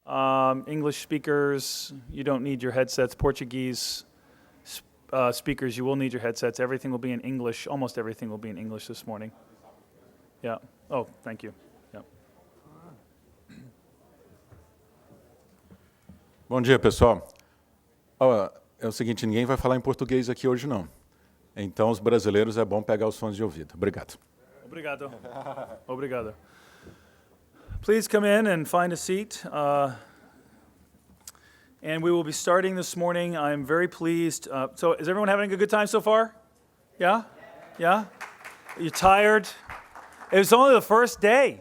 English speakers, you don't need your headsets. Portuguese speakers, you will need your headsets. Everything will be in English. Almost everything will be in English this morning. Yeah. Oh, thank you. Yeah. Bom dia, pessoal. É o seguinte, ninguém vai falar em português aqui hoje, não. Então, os brasileiros é bom pegar os fones de ouvido. Obrigado. Obrigado. Obrigado. Please come in and find a seat. And we will be starting this morning. I'm very pleased. So is everyone having a good time so far? Yeah? Yeah? Are you tired? It was only the first day.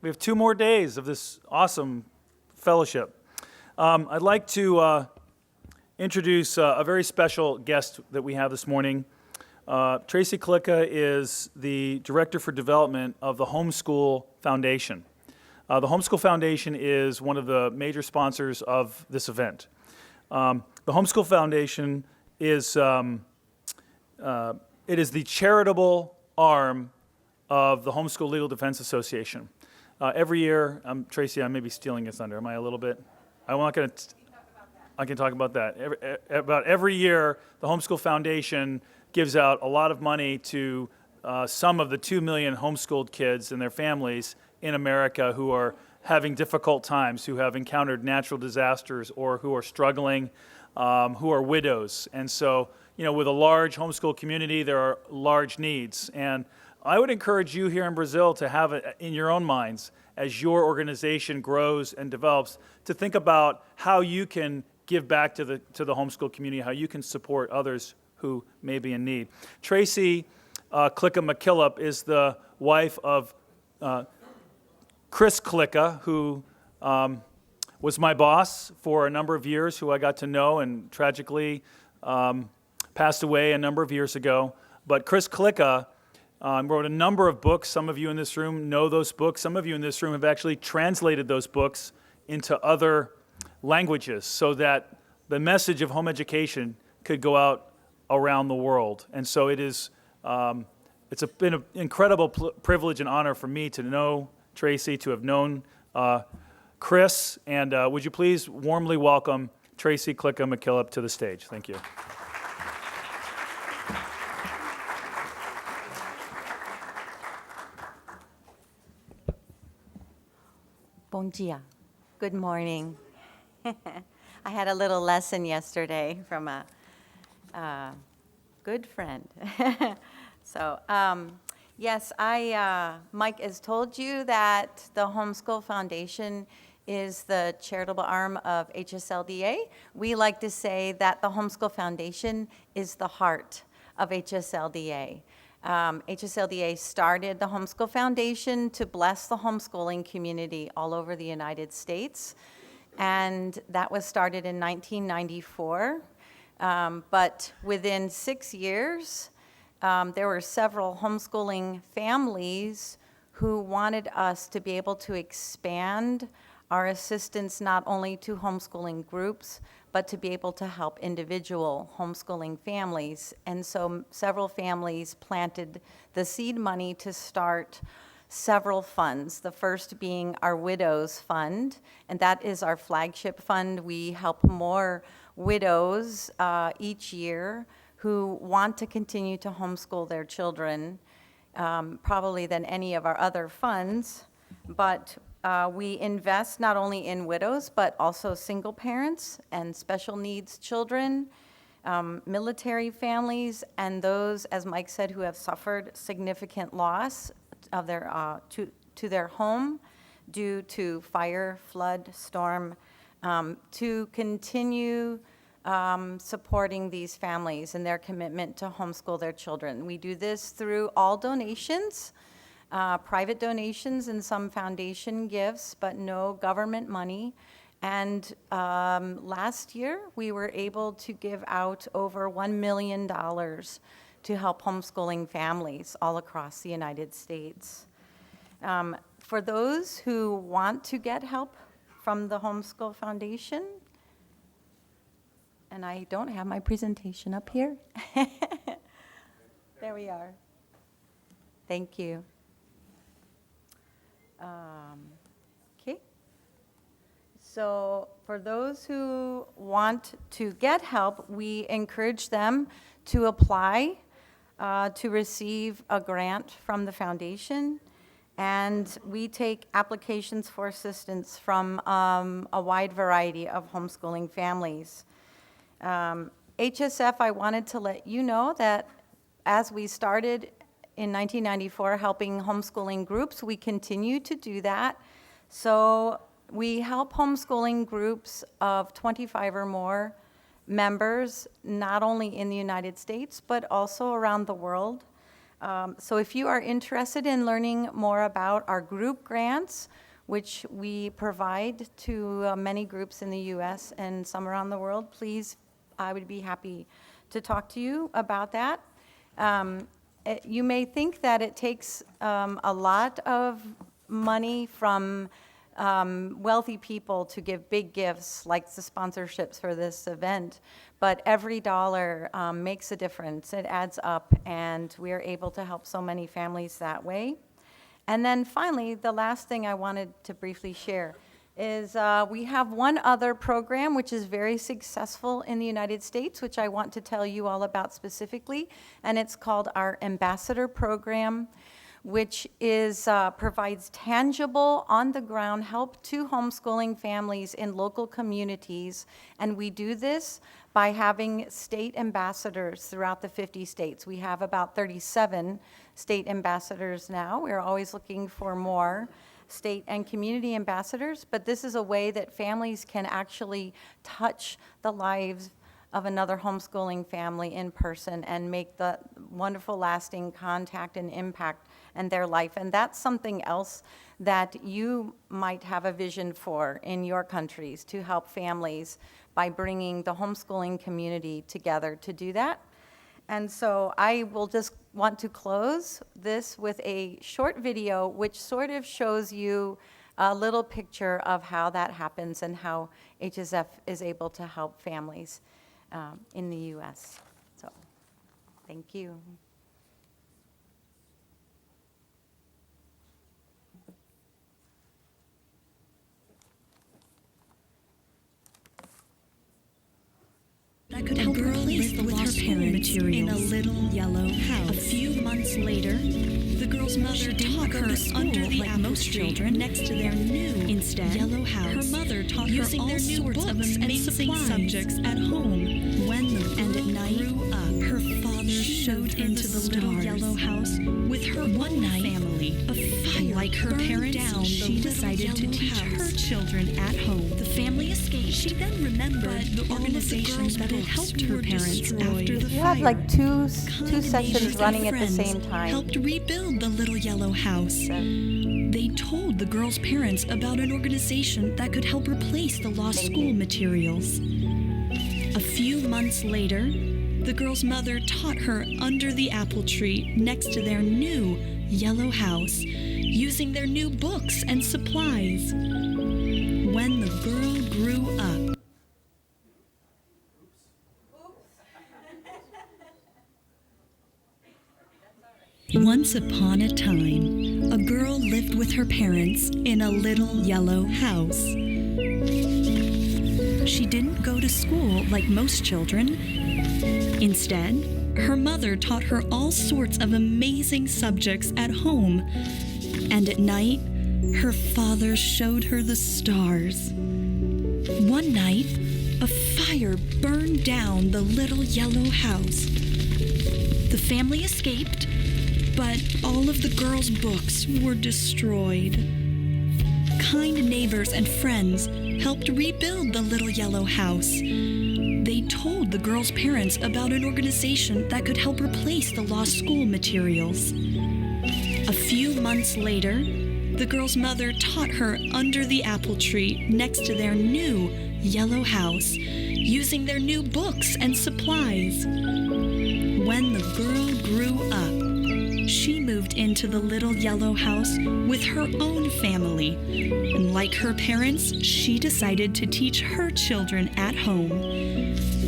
We have 2 more days of this awesome fellowship. I'd like to introduce a very special guest that we have this morning. Tracy Klicka is the Director for Development of the Homeschool Foundation. The Homeschool Foundation is one of the major sponsors of this event. The Homeschool Foundation is it is the charitable arm of the Homeschool Legal Defense Association. Every year, Tracy, I may be stealing your thunder. Am I a little bit? I'm not going to. I can talk about that. Every year, the Homeschool Foundation gives out a lot of money to some of the 2 million homeschooled kids and their families in America who are having difficult times, who have encountered natural disasters, or who are struggling, who are widows. And so, with a large homeschool community, there are large needs. And I would encourage you here in Brazil to have it in your own minds as your organization grows and develops, to think about how you can give back to the homeschool community, how you can support others who may be in need. Tracy Klicka McKillop is the wife of Chris Klicka, who was my boss for a number of years, who I got to know and tragically passed away a number of years ago. But Chris Klicka wrote a number of books. Some of you in this room know those books. Some of you in this room have actually translated those books into other languages so that the message of home education could go out around the world. And so it is, it's been an incredible privilege and honor for me to know Tracy, to have known Chris, and would you please warmly welcome Tracy Klicka McKillop to the stage. Thank you. Bom dia. Good morning. I had a little lesson yesterday from a good friend. So, yes, Mike has told you that the Homeschool Foundation is the charitable arm of HSLDA. We like to say that the Homeschool Foundation is the heart of HSLDA. HSLDA started the Homeschool Foundation to bless the homeschooling community all over the United States, and that was started in 1994. But within 6 years, there were several homeschooling families who wanted us to be able to expand our assistance not only to homeschooling groups, but to be able to help individual homeschooling families. And so several families planted the seed money to start several funds, the first being our Widows Fund, and that is our flagship fund. We help more widows each year who want to continue to homeschool their children, probably than any of our other funds. But we invest not only in widows, but also single parents and special needs children, military families, and those, as Mike said, who have suffered significant loss of their to their home due to fire, flood, storm, to continue supporting these families and their commitment to homeschool their children. We do this through all donations, private donations and some foundation gifts, but no government money. And last year, we were able to give out over $1 million to help homeschooling families all across the United States. For those who want to get help from the Homeschool Foundation, and I don't have my presentation up here. There we are. Thank you. Okay. So for those who want to get help, we encourage them to apply to receive a grant from the foundation. And we take applications for assistance from a wide variety of homeschooling families. HSF, I wanted to let you know that as we started in 1994 helping homeschooling groups, we continue to do that. So we help homeschooling groups of 25 or more members, not only in the United States, but also around the world. So if you are interested in learning more about our group grants, which we provide to many groups in the US and some around the world, please, I would be happy to talk to you about that. You may think that it takes a lot of money from wealthy people to give big gifts like the sponsorships for this event, but every dollar makes a difference. It adds up, and we are able to help so many families that way. And then finally, the last thing I wanted to briefly share is we have one other program which is very successful in the United States, which I want to tell you all about specifically, and it's called our Ambassador Program, which is provides tangible, on-the-ground help to homeschooling families in local communities. And we do this by having state ambassadors throughout the 50 states. We have about 37 state ambassadors now. We're always looking for more state and community ambassadors, but this is a way that families can actually touch the lives of another homeschooling family in person and make the wonderful lasting contact and impact in their life. And that's something else that you might have a vision for in your countries, to help families by bringing the homeschooling community together to do that. And so I will just want to close this with a short video which sort of shows you a little picture of how that happens and how HSF is able to help families in the U.S. So, thank you. That could help her place the lost parents in a little yellow house. A few months later, the girl's mother taught her under the like most children next to their new instead yellow house. Her mother taught her all sorts of amazing subjects at home. When the and at night grew up, her father showed into the little yellow house with her one night family. A fire like her parents, she decided to teach her children at home. The family escaped. She then remembered the organizations that had helped her parents after the You fire. have like two sessions running at the same time. Helped rebuild the little yellow house. They told the girl's parents about an organization that could help replace the lost school materials. A few months later, the girl's mother taught her under the apple tree next to their new yellow house, using their new books and supplies. When the girl grew up, once upon a time, a girl lived with her parents in a little yellow house. She didn't go to school like most children. Instead, her mother taught her all sorts of amazing subjects at home. And at night, her father showed her the stars. One night, a fire burned down the little yellow house. The family escaped, but all of the girl's books were destroyed. Kind neighbors and friends helped rebuild the little yellow house. They told the girl's parents about an organization that could help replace the lost school materials. A few months later, the girl's mother taught her under the apple tree next to their new yellow house, using their new books and supplies. When the girl grew up, she moved into the little yellow house with her own family. And like her parents, she decided to teach her children at home.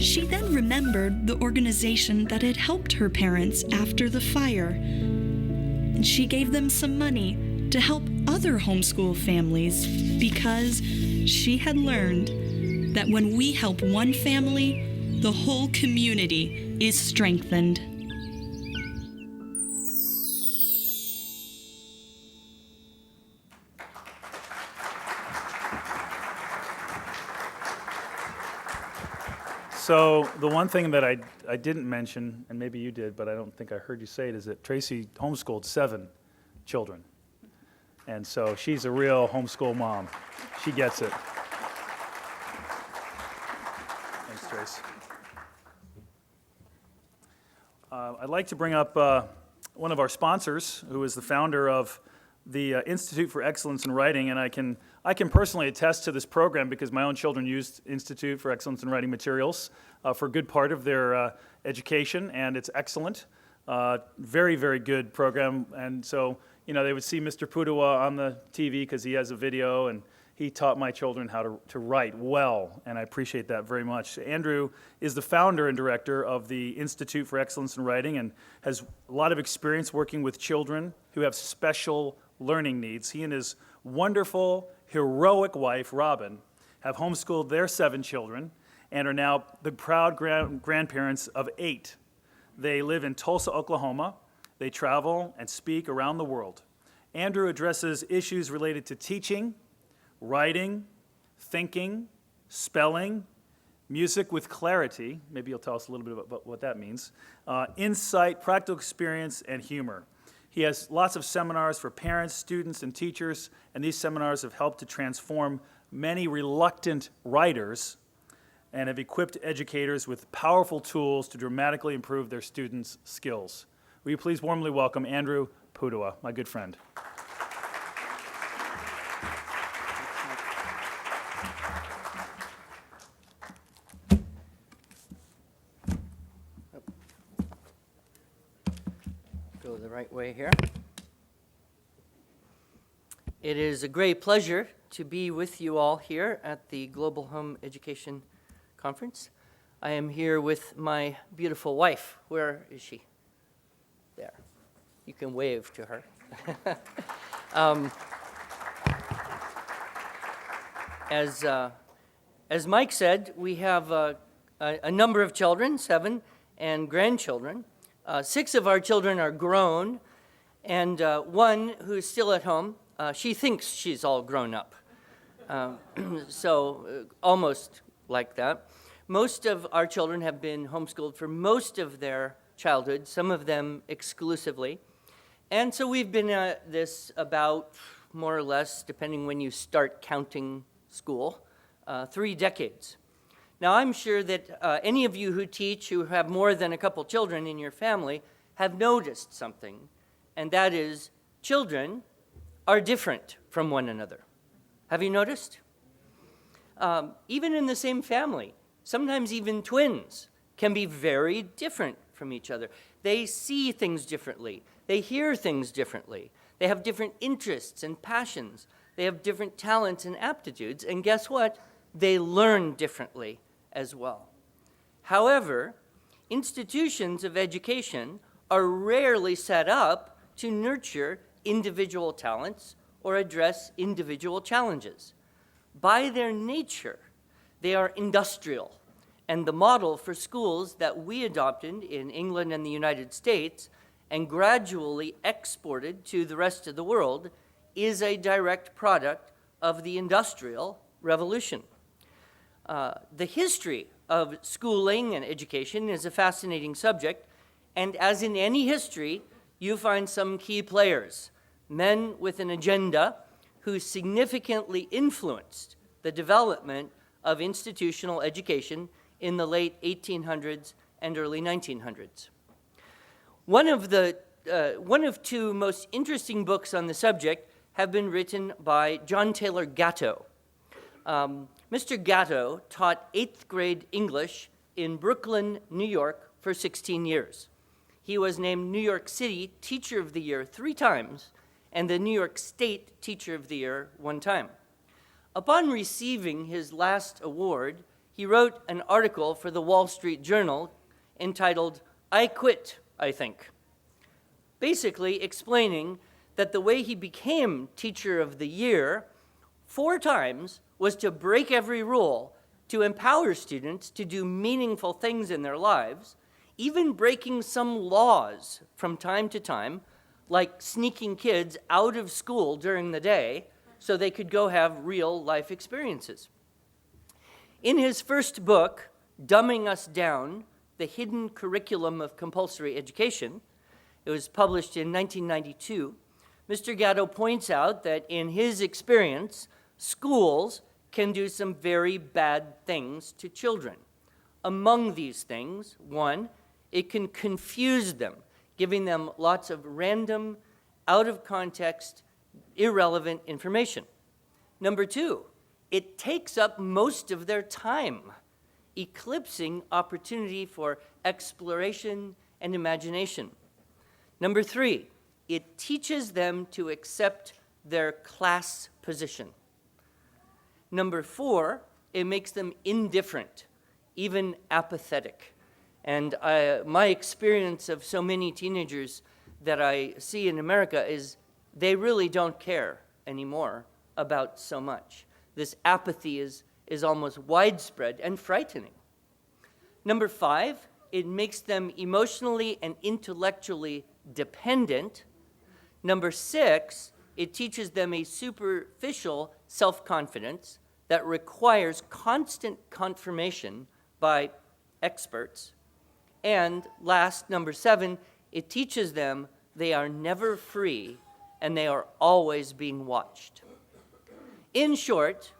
She then remembered the organization that had helped her parents after the fire. And she gave them some money to help other homeschool families because she had learned that when we help one family, the whole community is strengthened. So the one thing that I didn't mention, and maybe you did, but I don't think I heard you say it, is that Tracy homeschooled 7 children. And so she's a real homeschool mom. She gets it. Thanks, Trace. I'd like to bring up one of our sponsors, who is the founder of the Institute for Excellence in Writing, and I can personally attest to this program because my own children used Institute for Excellence in Writing materials for a good part of their education, and it's excellent. Very, very good program, and so, you know, they would see Mr. Pudewa on the TV because he has a video, and he taught my children how to write well, and I appreciate that very much. Andrew is the founder and director of the Institute for Excellence in Writing and has a lot of experience working with children who have special learning needs. He and his wonderful, heroic wife, Robin, have homeschooled their 7 children and are now the proud grandparents of 8. They live in Tulsa, Oklahoma. They travel and speak around the world. Andrew addresses issues related to teaching, writing, thinking, spelling, music with clarity, maybe you'll tell us a little bit about what that means, insight, practical experience, and humor. He has lots of seminars for parents, students, and teachers, and these seminars have helped to transform many reluctant writers and have equipped educators with powerful tools to dramatically improve their students' skills. Will you please warmly welcome Andrew Pudewa, my good friend. Go the right way here. It is a great pleasure to be with you all here at the Global Home Education Conference. I am here with my beautiful wife. Where is she? There. You can wave to her. As Mike said, we have a number of children, 7, and grandchildren. 6 of our children are grown, and 1 who's still at home. She thinks she's all grown up, so almost like that. Most of our children have been homeschooled for most of their childhood, some of them exclusively. And so we've been at this about, more or less, depending when you start counting school, 3 decades. Now, I'm sure that any of you who teach, who have more than a couple children in your family, have noticed something, and that is children are different from one another. Have you noticed? Even in the same family, sometimes even twins can be very different from each other. They see things differently. They hear things differently. They have different interests and passions. They have different talents and aptitudes. And guess what? They learn differently as well. However, institutions of education are rarely set up to nurture individual talents or address individual challenges. By their nature, they are industrial, and the model for schools that we adopted in England and the United States and gradually exported to the rest of the world is a direct product of the Industrial Revolution. The history of schooling and education is a fascinating subject, and as in any history, you find some key players, men with an agenda who significantly influenced the development of institutional education in the late 1800s and early 1900s. One of 2 most interesting books on the subject have been written by John Taylor Gatto. Mr. Gatto taught 8th grade English in Brooklyn, New York for 16 years. He was named New York City Teacher of the Year 3 times and the New York State Teacher of the Year 1 time. Upon receiving his last award, he wrote an article for the Wall Street Journal entitled, "I Quit, I Think," basically explaining that the way he became Teacher of the Year 4 times was to break every rule, to empower students to do meaningful things in their lives, even breaking some laws from time to time, like sneaking kids out of school during the day so they could go have real life experiences. In his first book, Dumbing Us Down, The Hidden Curriculum of Compulsory Education, it was published in 1992, Mr. Gatto points out that in his experience, schools can do some very bad things to children. Among these things, one, it can confuse them, giving them lots of random, out of context, irrelevant information. Number two, it takes up most of their time, eclipsing opportunity for exploration and imagination. Number three, it teaches them to accept their class position. Number four, it makes them indifferent, even apathetic. And my experience of so many teenagers that I see in America is they really don't care anymore about so much. This apathy is almost widespread and frightening. Number five, it makes them emotionally and intellectually dependent. Number six, it teaches them a superficial self-confidence that requires constant confirmation by experts. And last, number seven, it teaches them they are never free and they are always being watched. In short,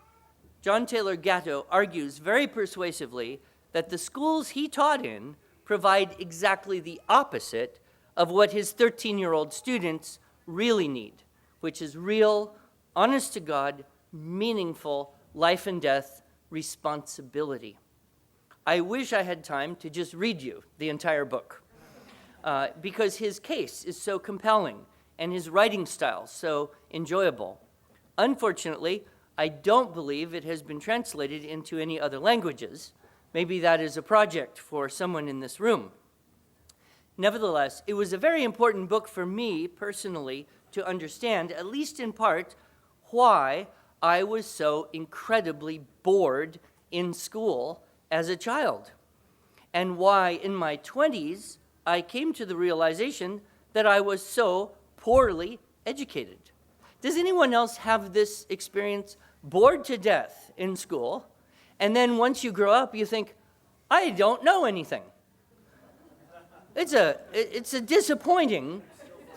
John Taylor Gatto argues very persuasively that the schools he taught in provide exactly the opposite of what his 13-year-old students really need, which is real, honest-to-God, meaningful, life and death responsibility. I wish I had time to just read you the entire book, because his case is so compelling and his writing style so enjoyable. Unfortunately, I don't believe it has been translated into any other languages. Maybe that is a project for someone in this room. Nevertheless, it was a very important book for me personally to understand, at least in part, why I was so incredibly bored in school as a child, and why in my 20s I came to the realization that I was so poorly educated. Does anyone else have this experience? Bored to death in school, and then once you grow up, you think, I don't know anything. It's a disappointing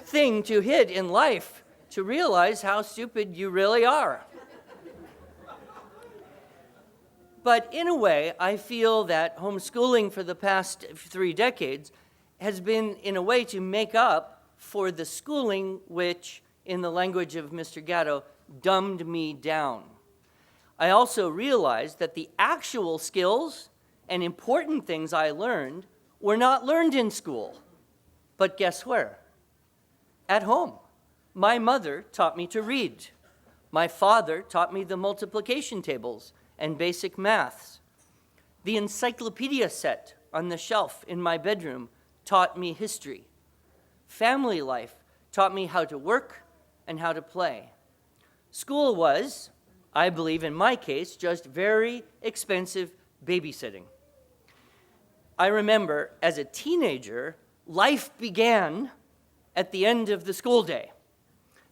thing to hit in life, to realize how stupid you really are. But in a way, I feel that homeschooling for the past 3 decades has been, in a way, to make up for the schooling which, in the language of Mr. Gatto, dumbed me down. I also realized that the actual skills and important things I learned were not learned in school. But guess where? At home. My mother taught me to read. My father taught me the multiplication tables and basic maths. The encyclopedia set on the shelf in my bedroom taught me history. Family life taught me how to work and how to play. School was, I believe in my case, just very expensive babysitting. I remember as a teenager, life began at the end of the school day.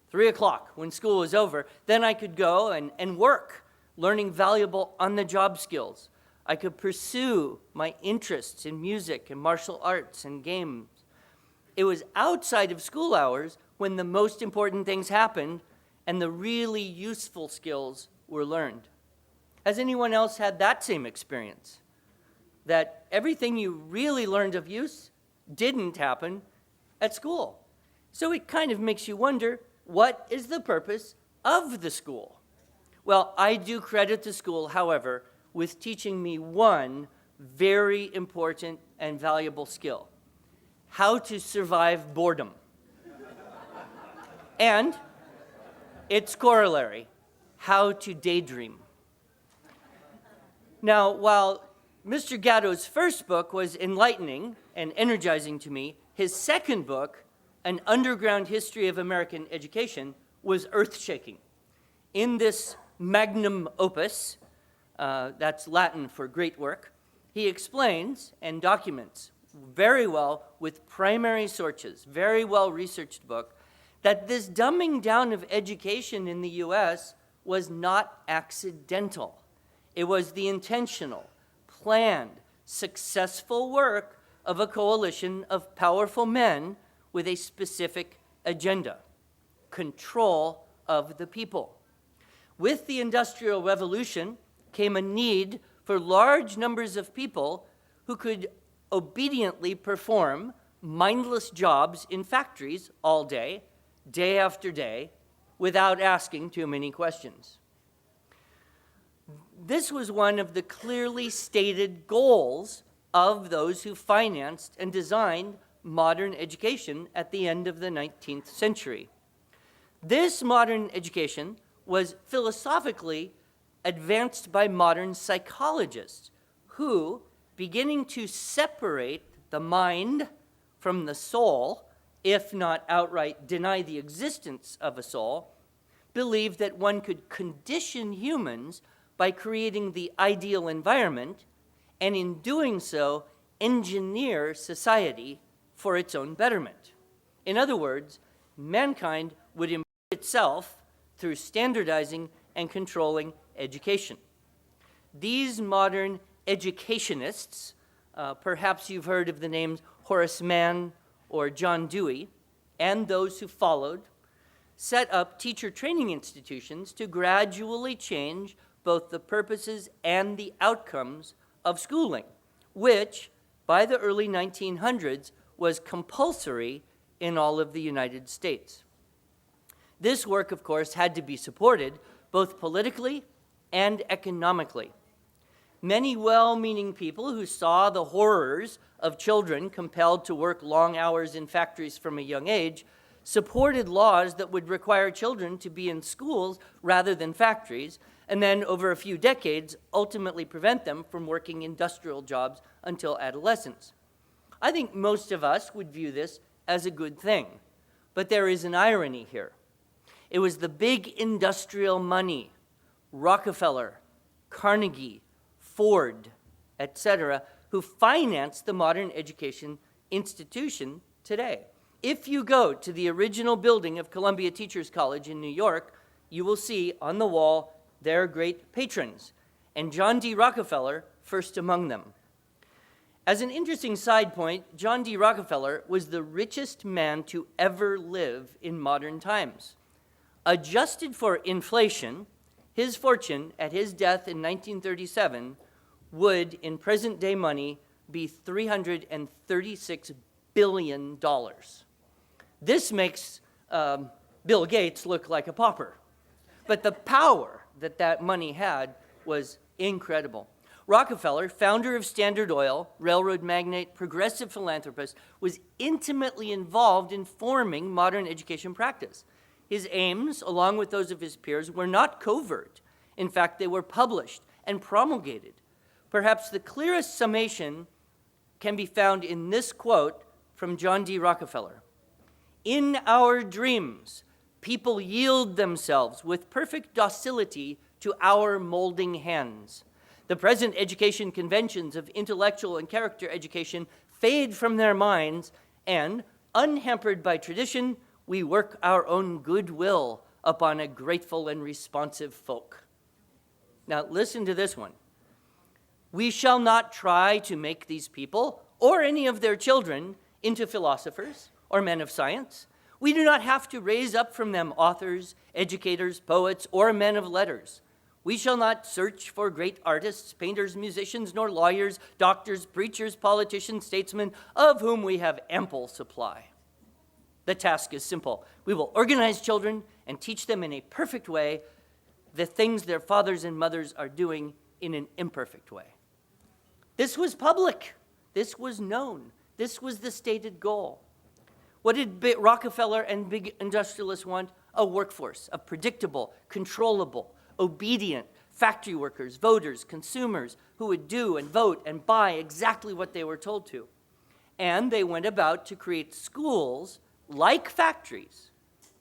3 o'clock when school was over, then I could go and work, learning valuable on-the-job skills. I could pursue my interests in music and martial arts and games. It was outside of school hours when the most important things happened and the really useful skills were learned. Has anyone else had that same experience? That everything you really learned of use didn't happen at school. So it kind of makes you wonder, what is the purpose of the school? Well, I do credit the school, however, with teaching me one very important and valuable skill: how to survive boredom. And its corollary, how to daydream. Now, while Mr. Gatto's first book was enlightening and energizing to me, his second book, An Underground History of American Education, was earth-shaking. In this magnum opus, that's Latin for great work, he explains and documents very well with primary sources, very well-researched book, that this dumbing down of education in the US was not accidental. It was the intentional, planned, successful work of a coalition of powerful men with a specific agenda: control of the people. With the Industrial Revolution came a need for large numbers of people who could obediently perform mindless jobs in factories all day, day after day, without asking too many questions. This was one of the clearly stated goals of those who financed and designed modern education at the end of the 19th century. This modern education was philosophically advanced by modern psychologists who, beginning to separate the mind from the soul, if not outright deny the existence of a soul, believed that one could condition humans by creating the ideal environment, and in doing so, engineer society for its own betterment. In other words, mankind would improve itself through standardizing and controlling education. These modern educationists, perhaps you've heard of the names Horace Mann or John Dewey, and those who followed, set up teacher training institutions to gradually change both the purposes and the outcomes of schooling, which, by the early 1900s, was compulsory in all of the United States. This work, of course, had to be supported both politically and economically. Many well-meaning people who saw the horrors of children compelled to work long hours in factories from a young age supported laws that would require children to be in schools rather than factories, and then over a few decades ultimately prevent them from working industrial jobs until adolescence. I think most of us would view this as a good thing, but there is an irony here. It was the big industrial money, Rockefeller, Carnegie, Ford, etc., who financed the modern education institution today. If you go to the original building of Columbia Teachers College in New York, you will see on the wall their great patrons, and John D. Rockefeller first among them. As an interesting side point, John D. Rockefeller was the richest man to ever live in modern times. Adjusted for inflation, his fortune at his death in 1937 would, in present-day money, be $336 billion. This makes Bill Gates look like a pauper. But the power that that money had was incredible. Rockefeller, founder of Standard Oil, railroad magnate, progressive philanthropist, was intimately involved in forming modern education practice. His aims, along with those of his peers, were not covert. In fact, they were published and promulgated. Perhaps the clearest summation can be found in this quote from John D. Rockefeller. "In our dreams, people yield themselves with perfect docility to our molding hands. The present education conventions of intellectual and character education fade from their minds, and, unhampered by tradition, we work our own goodwill upon a grateful and responsive folk." Now, listen to this one. "We shall not try to make these people, or any of their children, into philosophers or men of science. We do not have to raise up from them authors, educators, poets, or men of letters. We shall not search for great artists, painters, musicians, nor lawyers, doctors, preachers, politicians, statesmen, of whom we have ample supply. The task is simple. We will organize children and teach them in a perfect way the things their fathers and mothers are doing in an imperfect way." This was public. This was known. This was the stated goal. What did Rockefeller and big industrialists want? A workforce of predictable, controllable, obedient factory workers, voters, consumers who would do and vote and buy exactly what they were told to. And they went about to create schools like factories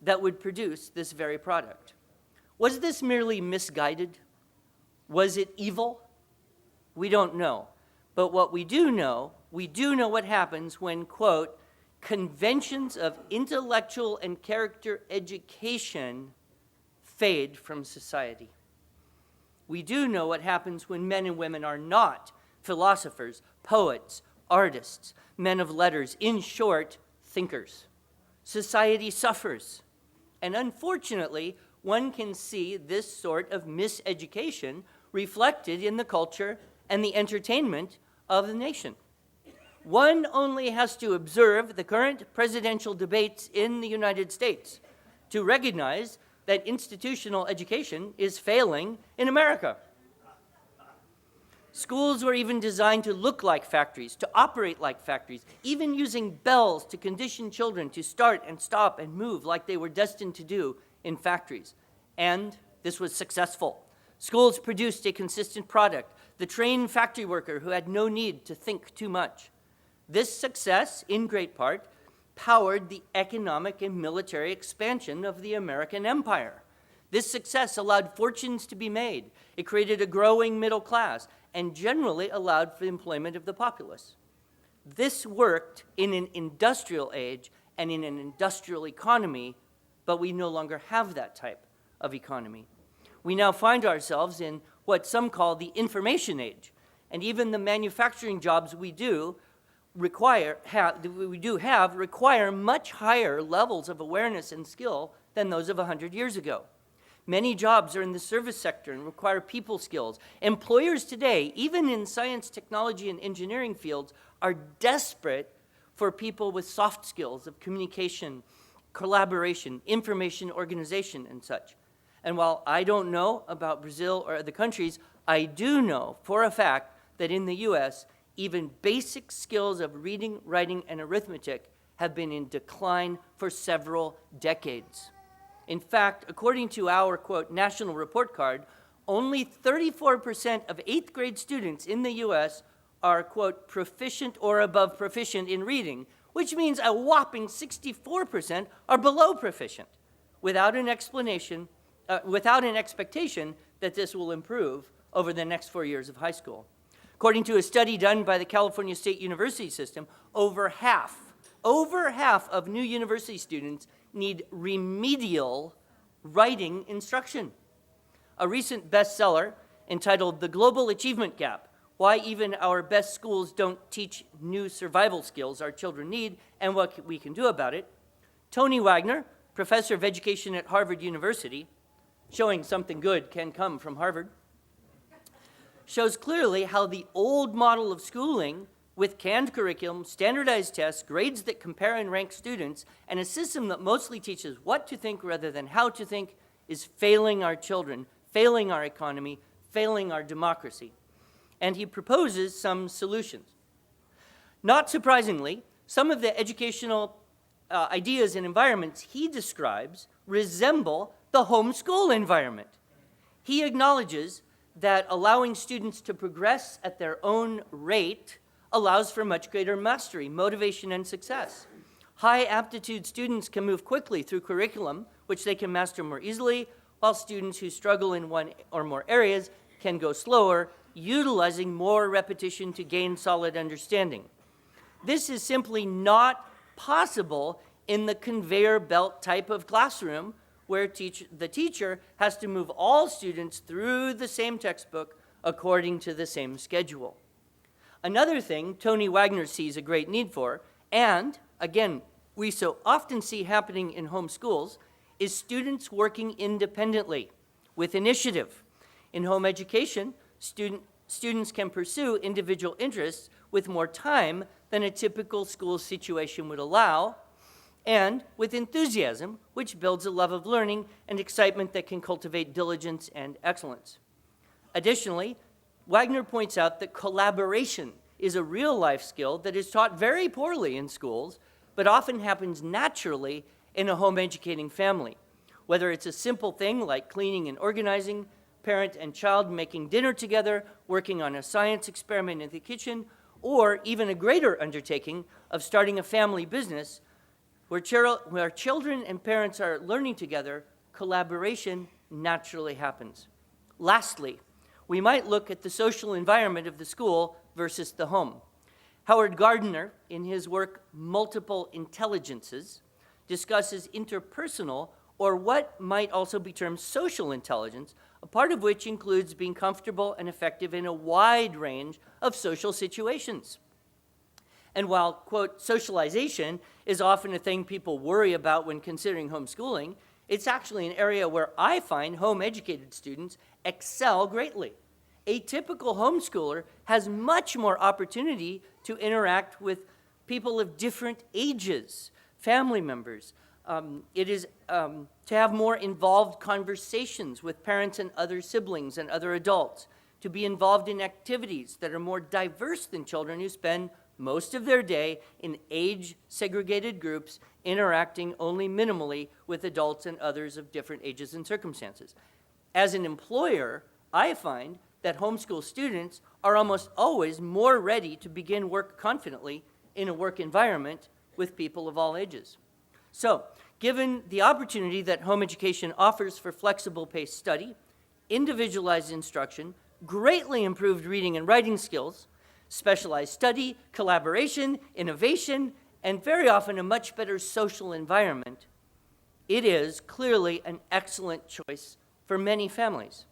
that would produce this very product. Was this merely misguided? Was it evil? We don't know. But what we do know what happens when, quote, conventions of intellectual and character education fade from society. We do know what happens when men and women are not philosophers, poets, artists, men of letters, in short, thinkers. Society suffers. And unfortunately, one can see this sort of miseducation reflected in the culture and the entertainment of the nation. One only has to observe the current presidential debates in the United States to recognize that institutional education is failing in America. Schools were even designed to look like factories, to operate like factories, even using bells to condition children to start and stop and move like they were destined to do in factories. And this was successful. Schools produced a consistent product, the trained factory worker who had no need to think too much. This success, in great part, powered the economic and military expansion of the American empire. This success allowed fortunes to be made. It created a growing middle class and generally allowed for the employment of the populace. This worked in an industrial age and in an industrial economy, but we no longer have that type of economy. We now find ourselves in what some call the information age, and even the manufacturing jobs we do require much higher levels of awareness and skill than those of 100 years ago. Many jobs are in the service sector and require people skills. Employers today, even in science, technology, and engineering fields, are desperate for people with soft skills of communication, collaboration, information organization, and such. And while I don't know about Brazil or other countries, I do know for a fact that in the US, even basic skills of reading, writing, and arithmetic have been in decline for several decades. In fact, according to our, quote, national report card, only 34% of 8th grade students in the US are, quote, proficient or above proficient in reading, which means a whopping 64% are below proficient, without an expectation that this will improve over the next 4 years of high school. According to a study done by the California State University System, over half of new university students need remedial writing instruction. A recent bestseller entitled The Global Achievement Gap: Why Even Our Best Schools Don't Teach New Survival Skills Our Children Need and What We Can Do About It. Tony Wagner, professor of education at Harvard University, showing something good can come from Harvard, shows clearly how the old model of schooling with canned curriculum, standardized tests, grades that compare and rank students, and a system that mostly teaches what to think rather than how to think is failing our children, failing our economy, failing our democracy. And he proposes some solutions. Not surprisingly, some of the educational ideas and environments he describes resemble the homeschool environment. He acknowledges that allowing students to progress at their own rate allows for much greater mastery, motivation, and success. High aptitude students can move quickly through curriculum, which they can master more easily, while students who struggle in one or more areas can go slower, utilizing more repetition to gain solid understanding. This is simply not possible in the conveyor belt type of classroom where the teacher has to move all students through the same textbook according to the same schedule. Another thing Tony Wagner sees a great need for, and again, we so often see happening in home schools, is students working independently with initiative. In home education, students can pursue individual interests with more time than a typical school situation would allow, and with enthusiasm, which builds a love of learning and excitement that can cultivate diligence and excellence. Additionally, Wagner points out that collaboration is a real-life skill that is taught very poorly in schools, but often happens naturally in a home-educating family. Whether it's a simple thing like cleaning and organizing, parent and child making dinner together, working on a science experiment in the kitchen, or even a greater undertaking of starting a family business, where children and parents are learning together, collaboration naturally happens. Lastly, we might look at the social environment of the school versus the home. Howard Gardner, in his work Multiple Intelligences, discusses interpersonal, or what might also be termed social intelligence, a part of which includes being comfortable and effective in a wide range of social situations. And while, quote, socialization is often a thing people worry about when considering homeschooling, it's actually an area where I find home-educated students excel greatly. A typical homeschooler has much more opportunity to interact with people of different ages, family members. It is to have more involved conversations with parents and other siblings and other adults, to be involved in activities that are more diverse than children who spend most of their day in age-segregated groups, interacting only minimally with adults and others of different ages and circumstances. As an employer, I find that homeschool students are almost always more ready to begin work confidently in a work environment with people of all ages. So, given the opportunity that home education offers for flexible paced study, individualized instruction, greatly improved reading and writing skills, specialized study, collaboration, innovation, and very often a much better social environment, it is clearly an excellent choice for many families.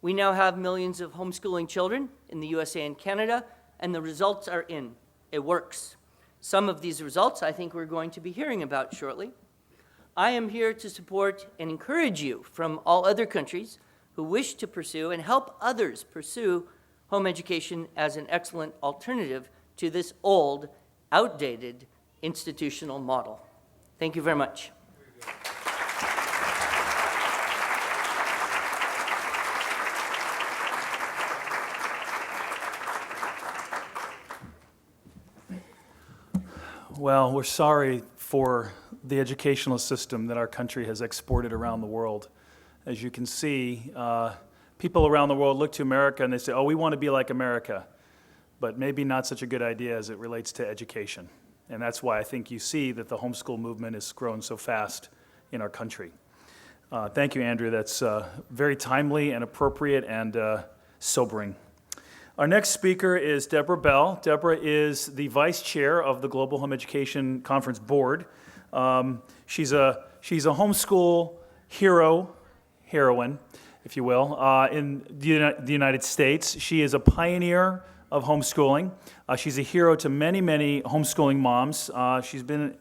We now have millions of homeschooling children in the USA and Canada, and the results are in. It works. Some of these results I think we're going to be hearing about shortly. I am here to support and encourage you from all other countries who wish to pursue and help others pursue home education as an excellent alternative to this old, outdated institutional model. Thank you very much. Well, we're sorry for the educational system that our country has exported around the world. As you can see, people around the world look to America and they say, oh, we want to be like America, but maybe not such a good idea as it relates to education. And that's why I think you see that the homeschool movement has grown so fast in our country. Thank you, Andrew. That's very timely and appropriate and sobering. Our next speaker is Debra Bell. Debra is the vice chair of the Global Home Education Conference Board. She's a homeschool heroine, if you will, in the United States. She is a pioneer of homeschooling. She's a hero to many, many homeschooling moms. She's been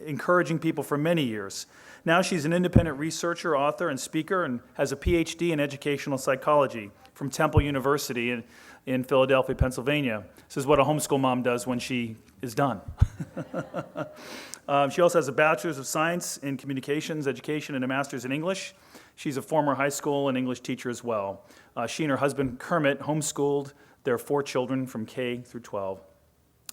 encouraging people for many years. Now she's an independent researcher, author, and speaker, and has a PhD in educational psychology from Temple University in Philadelphia, Pennsylvania. This is what a homeschool mom does when she is done. She also has a bachelor's of science in communications, education, and a master's in English. She's a former high school and English teacher as well. She and her husband, Kermit, homeschooled their 4 children from K through 12.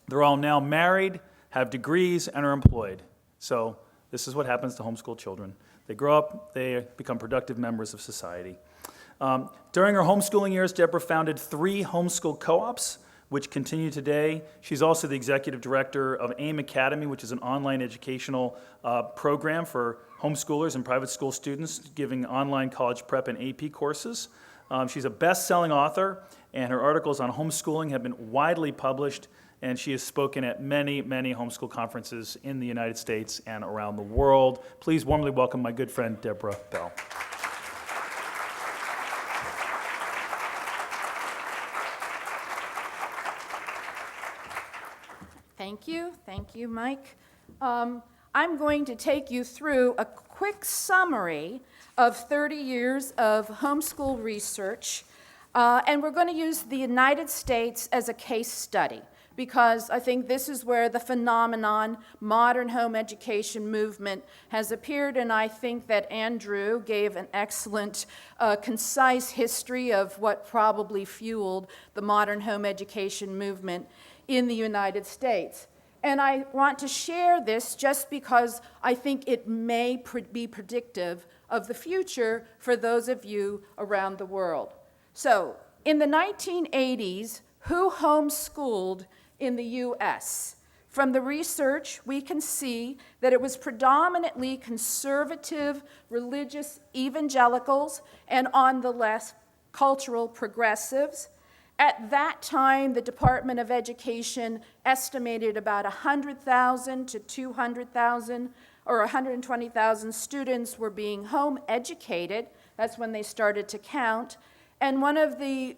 They're all now married, have degrees, and are employed. So this is what happens to homeschool children. They grow up, they become productive members of society. During her homeschooling years, Debra founded 3 homeschool co-ops, which continue today. She's also the executive director of AIM Academy, which is an online educational program for homeschoolers and private school students, giving online college prep and AP courses. She's a best-selling author, and her articles on homeschooling have been widely published, and she has spoken at many, many homeschool conferences in the United States and around the world. Please warmly welcome my good friend, Debra Bell. Thank you, Mike. I'm going to take you through a quick summary of 30 years of homeschool research, and we're going to use the United States as a case study, because I think this is where the phenomenon, modern home education movement, has appeared, and I think that Andrew gave an excellent, concise history of what probably fueled the modern home education movement in the United States. And I want to share this just because I think it may be predictive of the future for those of you around the world. So, in the 1980s, who homeschooled in the U.S.? From the research, we can see that it was predominantly conservative, religious evangelicals, and on the left, cultural progressives. At that time, the Department of Education estimated about 100,000 to 200,000 or 120,000 students were being home educated. That's when they started to count. And one of the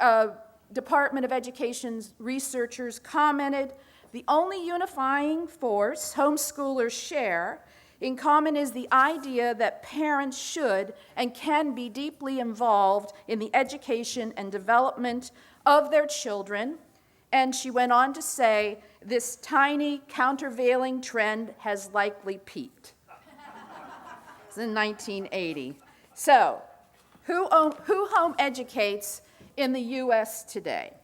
Department of Education's researchers commented, the only unifying force homeschoolers share in common is the idea that parents should and can be deeply involved in the education and development of their children. And she went on to say, this tiny countervailing trend has likely peaked. It's in 1980. So, who home educates in the U.S. today?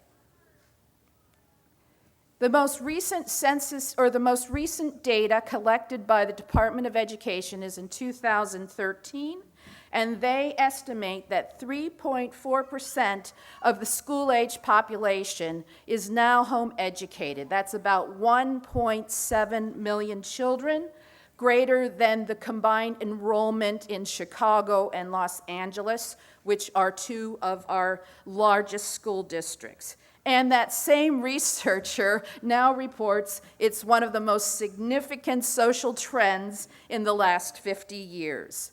The most recent census, or the most recent data collected by the Department of Education is in 2013, and they estimate that 3.4% of the school-age population is now home educated. That's about 1.7 million children, greater than the combined enrollment in Chicago and Los Angeles, which are two of our largest school districts. And that same researcher now reports it's one of the most significant social trends in the last 50 years.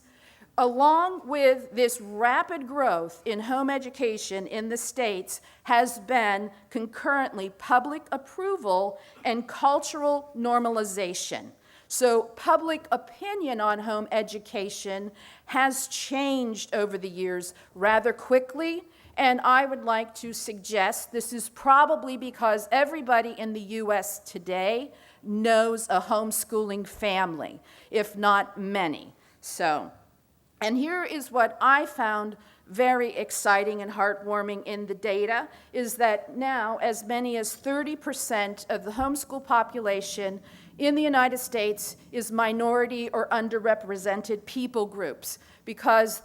Along with this rapid growth in home education in the states has been concurrently public approval and cultural normalization. So public opinion on home education has changed over the years rather quickly, and I would like to suggest this is probably because everybody in the U.S. today knows a homeschooling family, if not many. And here is what I found very exciting and heartwarming in the data, is that now as many as 30% of the homeschool population in the United States is minority or underrepresented people groups, because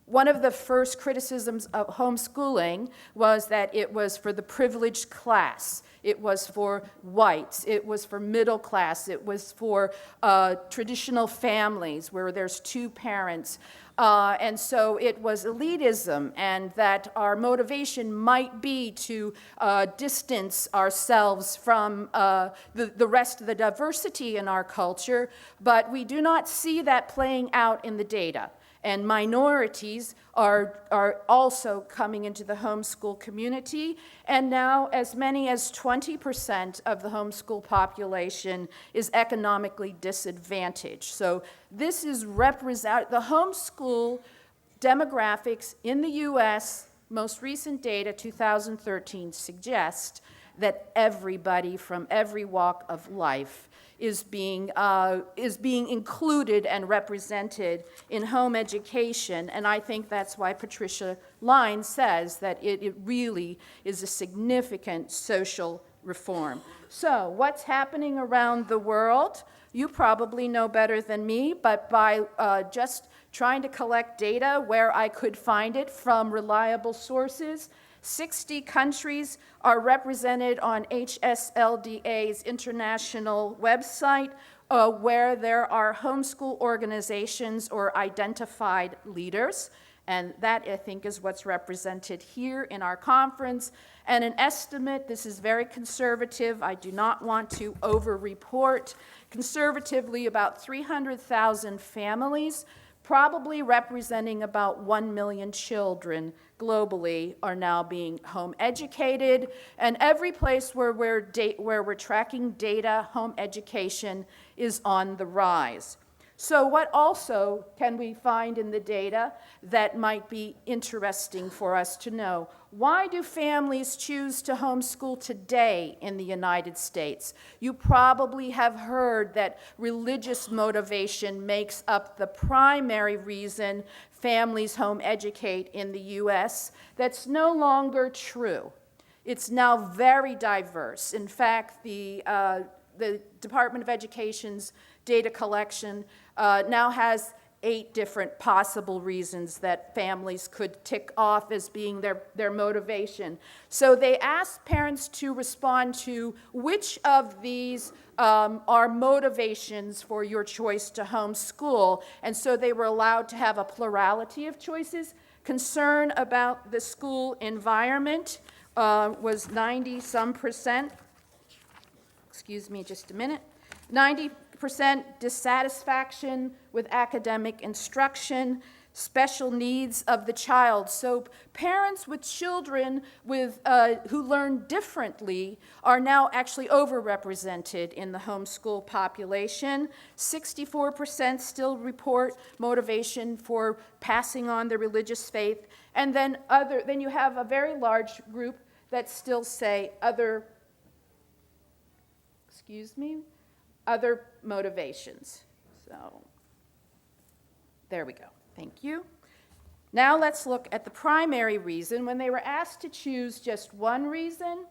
one of the first criticisms of homeschooling was that it was for the privileged class. It was for whites. It was for middle class. It was for traditional families where there's two parents. And so it was elitism, and that our motivation might be to distance ourselves from the rest of the diversity in our culture, but we do not see that playing out in the data. And minorities are also coming into the homeschool community, and now as many as 20% of the homeschool population is economically disadvantaged. So this is the homeschool demographics in the U.S., most recent data, 2013, suggest that everybody from every walk of life is being included and represented in home education, and I think that's why Patricia Line says that it really is a significant social reform. So what's happening around the world? You probably know better than me, but by just trying to collect data where I could find it from reliable sources, 60 countries are represented on HSLDA's international website where there are homeschool organizations or identified leaders. And that, I think, is what's represented here in our conference. And an estimate, this is very conservative, I do not want to over-report, conservatively about 300,000 families, probably representing about 1 million children globally, are now being home educated. And every place where we're tracking data, home education is on the rise. So what also can we find in the data that might be interesting for us to know? Why do families choose to homeschool today in the United States? You probably have heard that religious motivation makes up the primary reason families home educate in the U.S. That's no longer true. It's now very diverse. In fact, the Department of Education's data collection now has 8 different possible reasons that families could tick off as being their motivation. So they asked parents to respond to which of these are motivations for your choice to homeschool. And so they were allowed to have a plurality of choices. Concern about the school environment was 90-some%. Excuse me just a minute. 90% dissatisfaction with academic instruction, special needs of the child. So parents with children who learn differently are now actually overrepresented in the homeschool population. 64% still report motivation for passing on their religious faith. And then you have a very large group that still say other motivations. So there we go. Thank you. Now let's look at the primary reason. When they were asked to choose just one reason,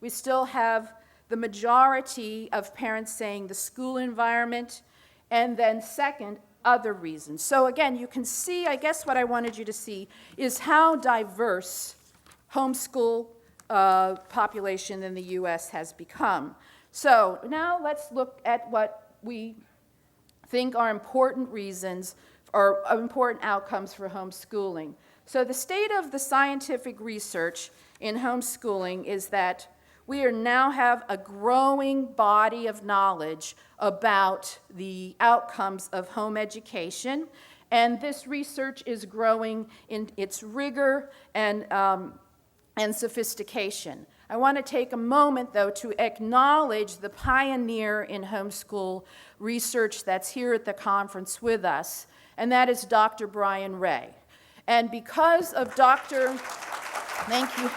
we still have the majority of parents saying the school environment, and then second, other reasons. So again, you can see, I guess what I wanted you to see is how diverse homeschool population in the U.S. has become. So now let's look at what we think are important reasons or important outcomes for homeschooling. So the state of the scientific research in homeschooling is that we now have a growing body of knowledge about the outcomes of home education, and this research is growing in its rigor and sophistication. I want to take a moment, though, to acknowledge the pioneer in homeschool research that's here at the conference with us, and that is Dr. Brian Ray. And because of thank you.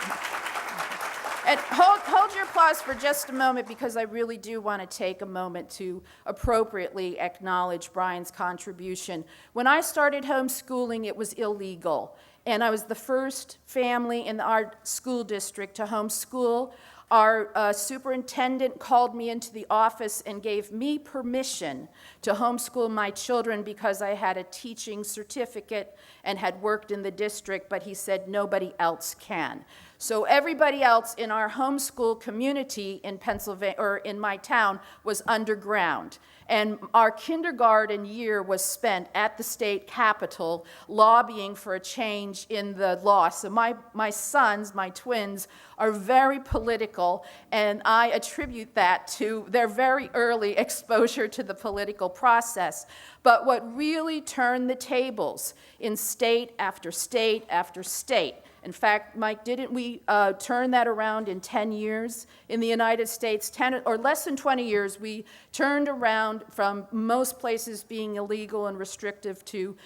And hold your applause for just a moment, because I really do want to take a moment to appropriately acknowledge Brian's contribution. When I started homeschooling, it was illegal. And I was the first family in our school district to homeschool. Our superintendent called me into the office and gave me permission to homeschool my children because I had a teaching certificate and had worked in the district, but he said nobody else can. So everybody else in our homeschool community in Pennsylvania, or in my town, was underground. And our kindergarten year was spent at the state capitol lobbying for a change in the law. So my sons, my twins, are very political, and I attribute that to their very early exposure to the political process. But what really turned the tables in state after state after state, in fact, Mike, didn't we turn that around in 10 years? In the United States, 10 or less than 20 years, we turned around from most places being illegal and restrictive to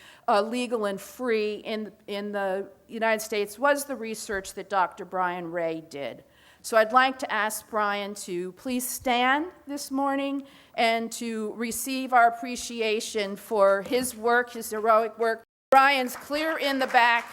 legal and free in the United States, was the research that Dr. Brian Ray did. So I'd like to ask Brian to please stand this morning and to receive our appreciation for his work, his heroic work. Brian's clear in the back.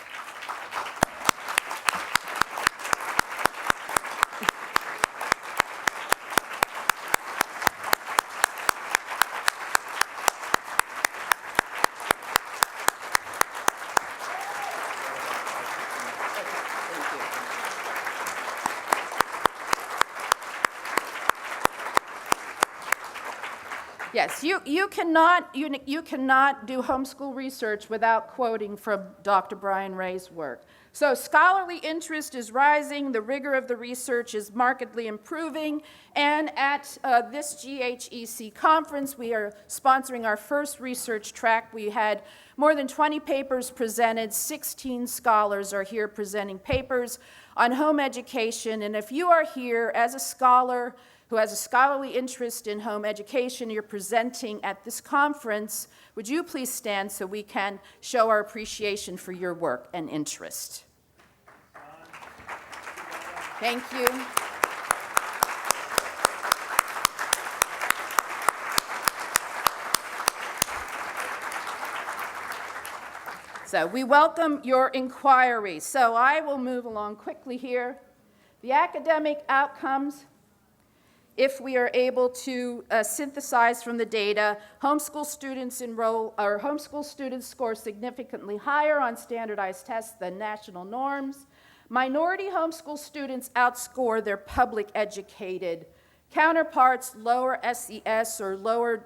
Yes, you cannot do homeschool research without quoting from Dr. Brian Ray's work. So scholarly interest is rising, the rigor of the research is markedly improving, and at this GHEC conference, we are sponsoring our first research track. We had more than 20 papers presented, 16 scholars are here presenting papers on home education, and if you are here as a scholar who has a scholarly interest in home education, you're presenting at this conference, would you please stand so we can show our appreciation for your work and interest? Thank you. So we welcome your inquiry. So I will move along quickly here. The academic outcomes. if we are able to synthesize from the data, homeschool students score significantly higher on standardized tests than national norms. Minority homeschool students outscore their public educated counterparts. Lower SES or lower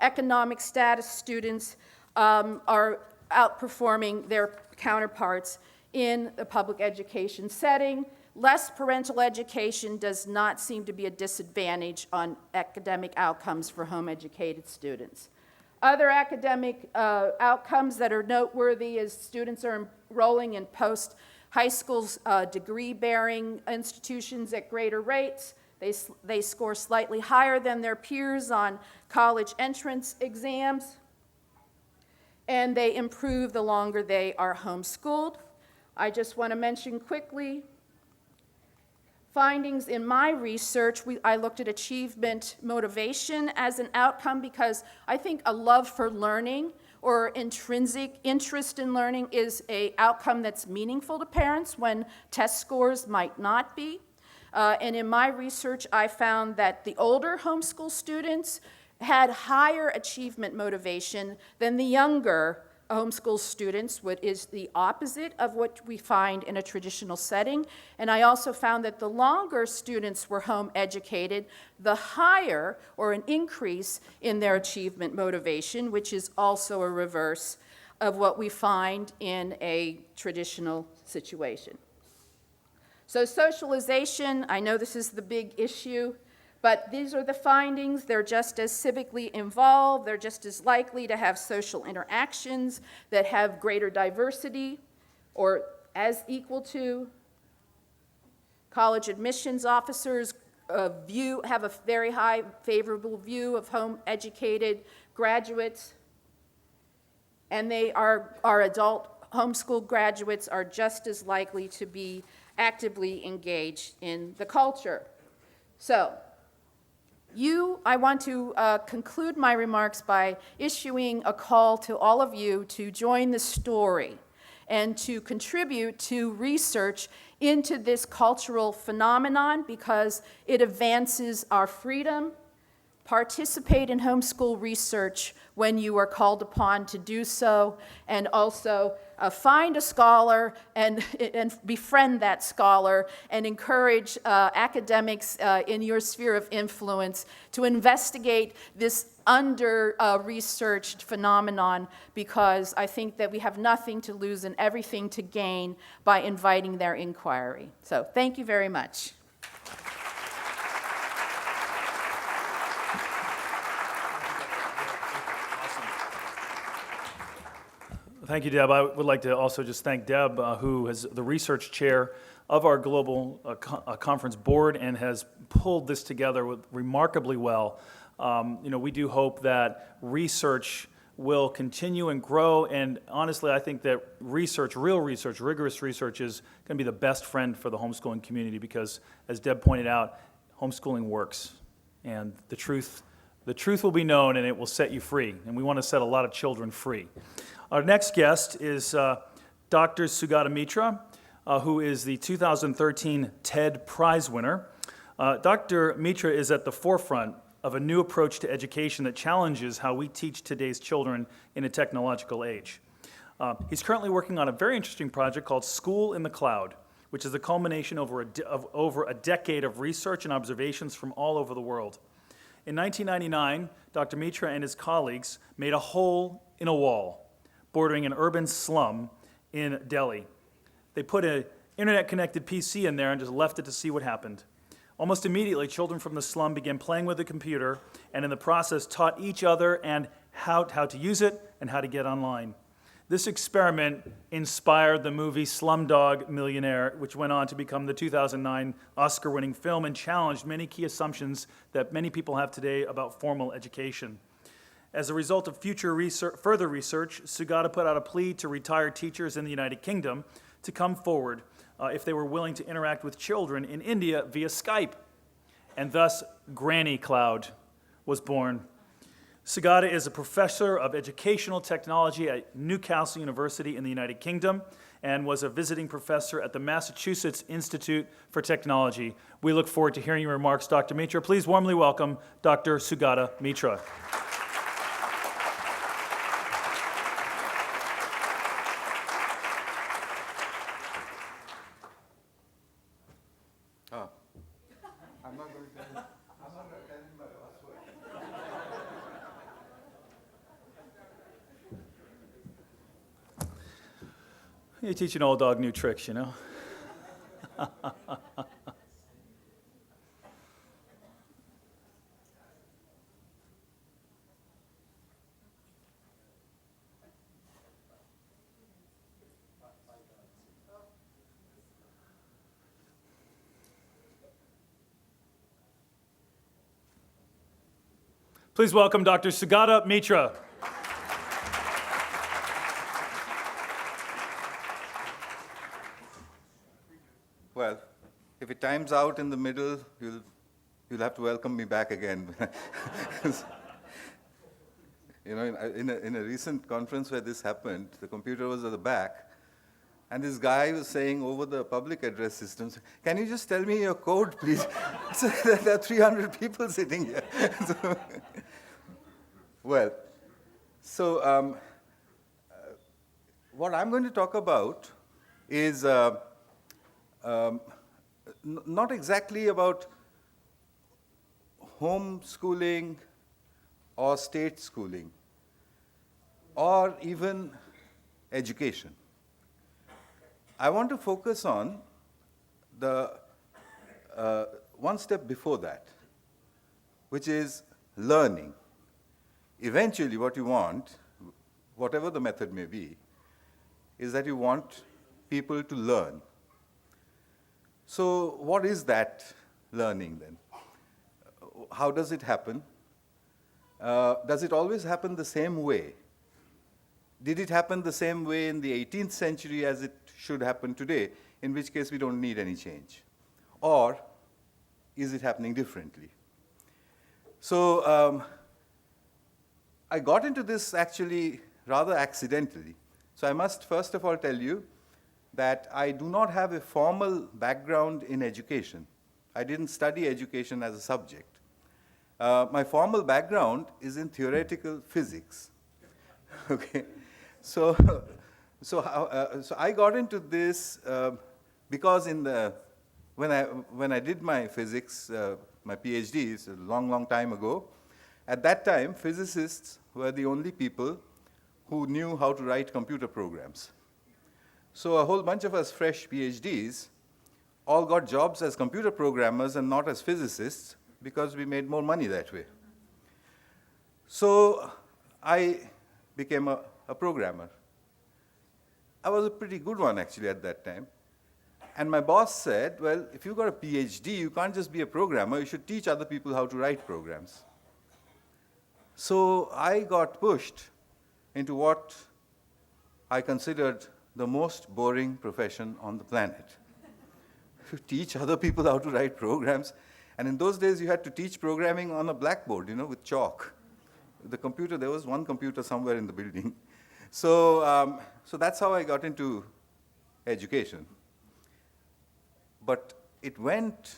economic status students are outperforming their counterparts in the public education setting. Less parental education does not seem to be a disadvantage on academic outcomes for home-educated students. Other academic outcomes that are noteworthy is students are enrolling in post-high school degree-bearing institutions at greater rates. They score slightly higher than their peers on college entrance exams, and they improve the longer they are homeschooled. I just want to mention quickly findings in my research. I looked at achievement motivation as an outcome because I think a love for learning or intrinsic interest in learning is an outcome that's meaningful to parents when test scores might not be. And in my research, I found that the older homeschool students had higher achievement motivation than the younger homeschool students, which is the opposite of what we find in a traditional setting. And I also found that the longer students were home educated, the higher or an increase in their achievement motivation, which is also a reverse of what we find in a traditional situation. So socialization, I know this is the big issue, but these are the findings. They're just as civically involved. They're just as likely to have social interactions that have greater diversity or as equal to. College admissions officers have a very high favorable view of home-educated graduates. And our adult homeschool graduates are just as likely to be actively engaged in the culture. So, I want to conclude my remarks by issuing a call to all of you to join the story and to contribute to research into this cultural phenomenon because it advances our freedom. Participate in homeschool research when you are called upon to do so, and also find a scholar and befriend that scholar and encourage academics in your sphere of influence to investigate this under-researched phenomenon, because I think that we have nothing to lose and everything to gain by inviting their inquiry. So thank you very much. Thank you, Deb. I would like to also just thank Deb, who is the research chair of our global conference board and has pulled this together remarkably well. We do hope that research will continue and grow, and honestly, I think that research, real research, rigorous research is going to be the best friend for the homeschooling community because, as Deb pointed out, homeschooling works, and the truth will be known, and it will set you free, and we want to set a lot of children free. Our next guest is Dr. Sugata Mitra, who is the 2013 TED Prize winner. Dr. Mitra is at the forefront of a new approach to education that challenges how we teach today's children in a technological age. He's currently working on a very interesting project called School in the Cloud, which is a culmination of over a decade of research and observations from all over the world. In 1999, Dr. Mitra and his colleagues made a hole in a wall bordering an urban slum in Delhi. They put an internet-connected PC in there and just left it to see what happened. Almost immediately, children from the slum began playing with the computer and in the process taught each other and how to use it and how to get online. This experiment inspired the movie Slumdog Millionaire, which went on to become the 2009 Oscar-winning film and challenged many key assumptions that many people have today about formal education. As a result of further research, Sugata put out a plea to retired teachers in the United Kingdom to come forward if they were willing to interact with children in India via Skype. And thus, Granny Cloud was born. Sugata is a professor of educational technology at Newcastle University in the United Kingdom and was a visiting professor at the Massachusetts Institute for Technology. We look forward to hearing your remarks, Dr. Mitra. Please warmly welcome Dr. Sugata Mitra. I'm not going to tell you my password. You teach an old dog new tricks, you know? Please welcome Dr. Sugata Mitra. Well, if it times out in the middle, you'll have to welcome me back again. You know, in a recent conference where this happened, the computer was at the back, and this guy was saying over the public address systems, "Can you just tell me your code, please?" So there are 300 people sitting here. So, what I'm going to talk about is not exactly about homeschooling or state schooling or even education. I want to focus on the one step before that, which is learning. Eventually, what you want, whatever the method may be, is that you want people to learn. So what is that learning then? How does it happen? Does it always happen the same way? Did it happen the same way in the 18th century as it should happen today, in which case we don't need any change? Or is it happening differently? So I got into this actually rather accidentally. So I must first of all tell you that I do not have a formal background in education. I didn't study education as a subject. My formal background is in theoretical physics. Okay, so I got into this because when I did my physics, my PhD, it's a long time ago. At that time, physicists were the only people who knew how to write computer programs. So a whole bunch of us fresh PhDs all got jobs as computer programmers and not as physicists because we made more money that way. So I became a programmer. I was a pretty good one actually at that time. And my boss said, well, if you've got a PhD, you can't just be a programmer, you should teach other people how to write programs. So I got pushed into what I considered the most boring profession on the planet. To teach other people how to write programs. And in those days, you had to teach programming on a blackboard, you know, with chalk. The computer, there was one computer somewhere in the building. So that's how I got into education. But it went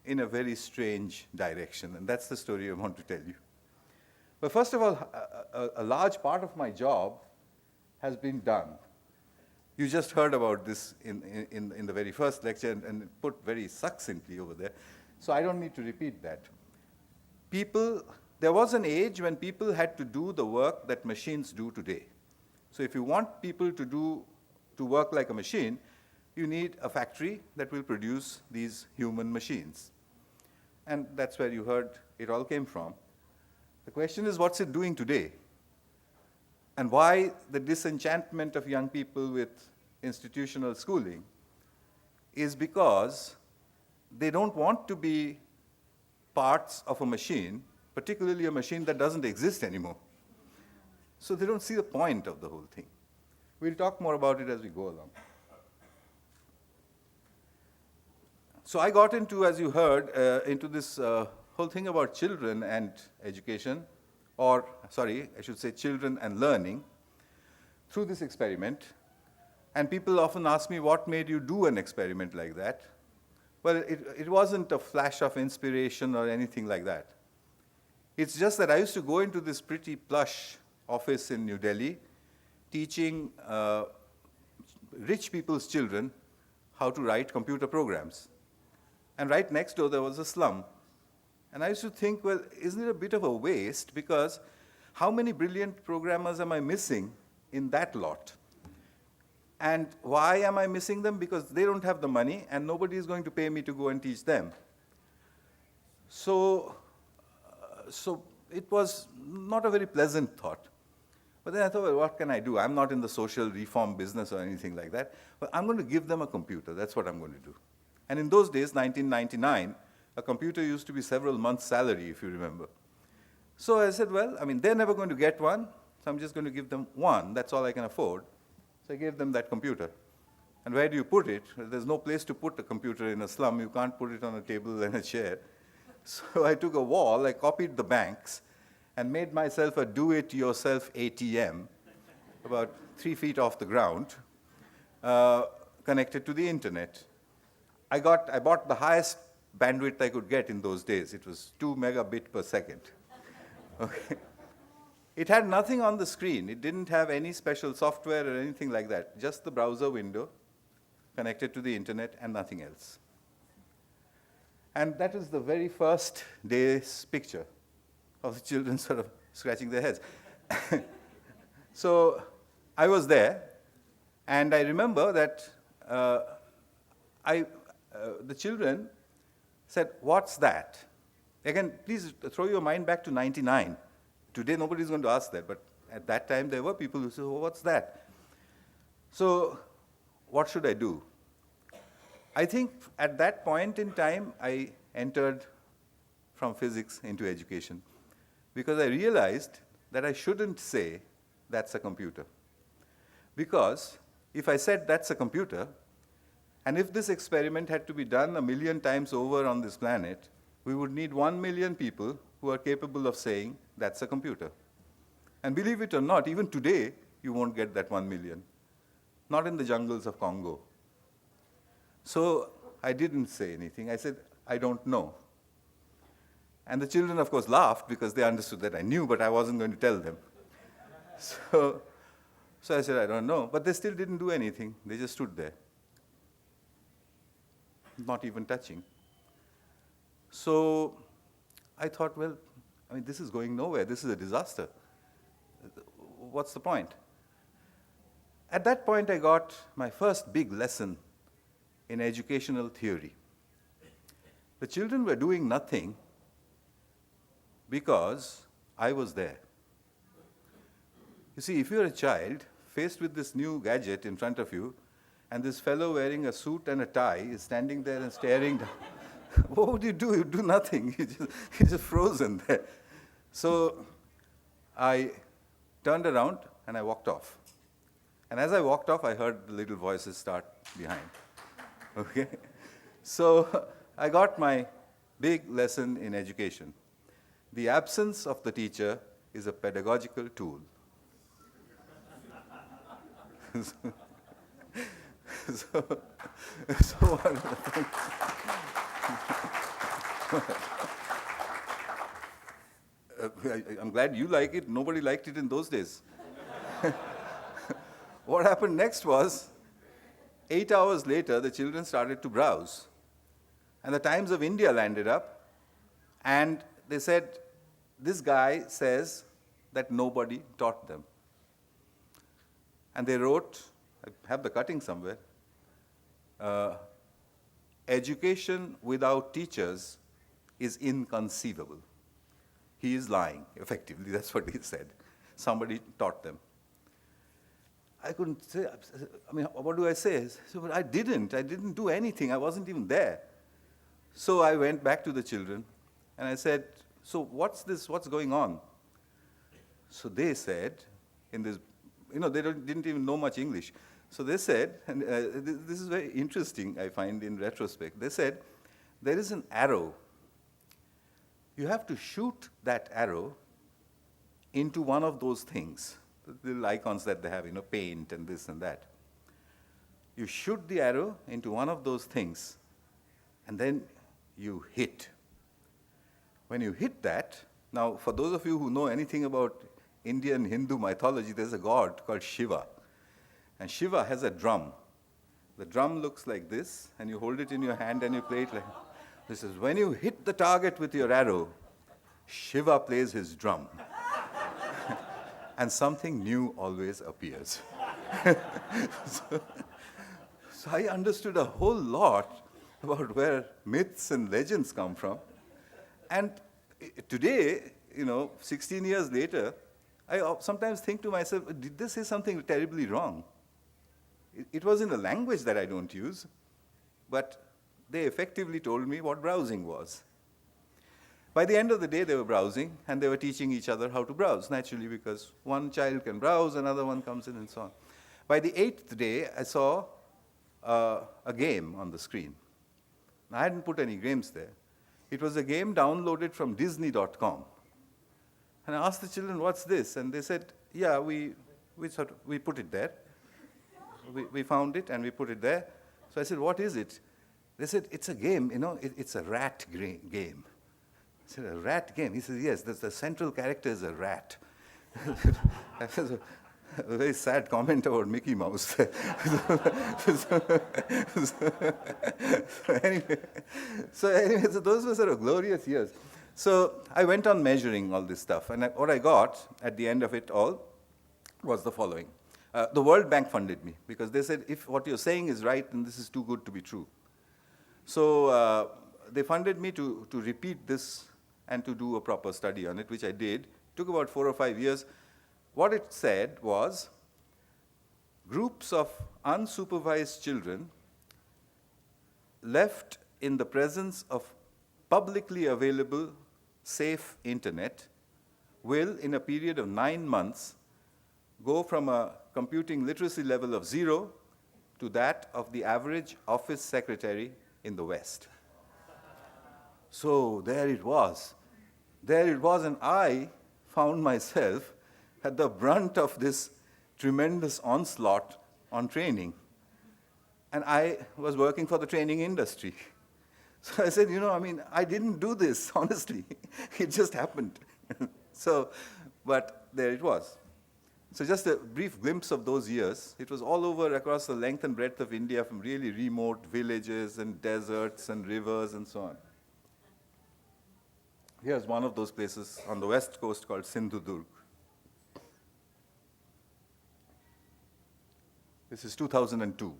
in a very strange direction, and that's the story I want to tell you. But first of all, a large part of my job has been done. You just heard about this in the very first lecture and put very succinctly over there. So I don't need to repeat that. There was an age when people had to do the work that machines do today. So if you want people to work like a machine, you need a factory that will produce these human machines. And that's where you heard it all came from. The question is, what's it doing today? And why the disenchantment of young people with institutional schooling is because they don't want to be parts of a machine, particularly a machine that doesn't exist anymore. So they don't see the point of the whole thing. We'll talk more about it as we go along. So I got into, as you heard, into this whole thing about children and education or sorry, I should say children and learning, through this experiment. And people often ask me, what made you do an experiment like that? Well, it wasn't a flash of inspiration or anything like that. It's just that I used to go into this pretty plush office in New Delhi, teaching rich people's children how to write computer programs. And right next door, there was a slum. And I used to think, well, isn't it a bit of a waste? Because how many brilliant programmers am I missing in that lot? And why am I missing them? Because they don't have the money, and nobody is going to pay me to go and teach them. So it was not a very pleasant thought. But then I thought, well, what can I do? I'm not in the social reform business or anything like that. But I'm going to give them a computer. That's what I'm going to do. And in those days, 1999, a computer used to be several months' salary, if you remember. So I said, well, I mean, they're never going to get one, so I'm just going to give them one. That's all I can afford. So I gave them that computer. And where do you put it? Well, there's no place to put a computer in a slum. You can't put it on a table and a chair. So I took a wall, I copied the banks, and made myself a do-it-yourself ATM, about 3 feet off the ground, connected to the internet. I bought the highest bandwidth I could get in those days. It was 2 megabit per second. Okay. It had nothing on the screen. It didn't have any special software or anything like that, just the browser window connected to the internet and nothing else. And that is the very first day's picture of the children sort of scratching their heads. So I was there, and I remember that the children said, "What's that?" Again, please throw your mind back to 99. Today, nobody's going to ask that, but at that time, there were people who said, "Oh, what's that?" So what should I do? I think at that point in time, I entered from physics into education because I realized that I shouldn't say, "That's a computer." Because if I said, "That's a computer," and if this experiment had to be done 1 million times over on this planet, we would need 1 million people who are capable of saying, "That's a computer." And believe it or not, even today, you won't get that 1 million. Not in the jungles of Congo. So I didn't say anything. I said, "I don't know." And the children, of course, laughed because they understood that I knew, but I wasn't going to tell them. So I said, "I don't know." But they still didn't do anything. They just stood there, not even touching. So I thought, well, I mean, this is going nowhere. This is a disaster. What's the point? At that point, I got my first big lesson in educational theory. The children were doing nothing because I was there. You see, if you're a child faced with this new gadget in front of you, and this fellow wearing a suit and a tie is standing there and staring down, what would you do? You'd do nothing. You're just frozen there. So I turned around and I walked off. And as I walked off, I heard the little voices start behind. Okay? So I got my big lesson in education. The absence of the teacher is a pedagogical tool. So I'm glad you like it. Nobody liked it in those days. What happened next was, 8 hours later, the children started to browse. And the Times of India landed up, and they said, "This guy says that nobody taught them." And they wrote, I have the cutting somewhere, "Education without teachers is inconceivable." He is lying, effectively. That's what he said. Somebody taught them. I couldn't say, I mean, what do I say? So, but I didn't do anything. I wasn't even there. So I went back to the children, and I said, "So what's this? What's going on?" So they said, in this, they didn't even know much English. So they said, and this is very interesting, I find, in retrospect. They said, there is an arrow. You have to shoot that arrow into one of those things, the little icons that they have, paint and this and that. You shoot the arrow into one of those things, and then you hit. When you hit that, now for those of you who know anything about Indian Hindu mythology, there's a god called Shiva. And Shiva has a drum. The drum looks like this, and you hold it in your hand and you play it like this. Is when you hit the target with your arrow, Shiva plays his drum. And something new always appears. So I understood a whole lot about where myths and legends come from. And today, 16 years later, I sometimes think to myself, did they say something terribly wrong? It was in a language that I don't use, but they effectively told me what browsing was. By the end of the day, they were browsing, and they were teaching each other how to browse, naturally, because one child can browse, another one comes in, and so on. By the 8th day, I saw a game on the screen. I hadn't put any games there. It was a game downloaded from Disney.com. And I asked the children, what's this? And they said, yeah, we put it there. We found it, and we put it there. So I said, what is it? They said, it's a game, it's a rat game. I said, a rat game? He said, yes, the central character is a rat. That was a very sad comment about Mickey Mouse. Anyway, so those were sort of glorious years. So I went on measuring all this stuff, and what I got at the end of it all was the following. The World Bank funded me, because they said, if what you're saying is right, then this is too good to be true. So they funded me to repeat this and to do a proper study on it, which I did. It took about 4 or 5 years. What it said was, groups of unsupervised children left in the presence of publicly available, safe internet will, in a period of 9 months, go from a computing literacy level of 0 to that of the average office secretary in the West. So there it was. There it was, and I found myself at the brunt of this tremendous onslaught on training. And I was working for the training industry. So I said, I didn't do this, honestly. It just happened. But there it was. So just a brief glimpse of those years. It was all over across the length and breadth of India, from really remote villages and deserts and rivers and so on. Here's one of those places on the west coast called Sindhudurg. This is 2002.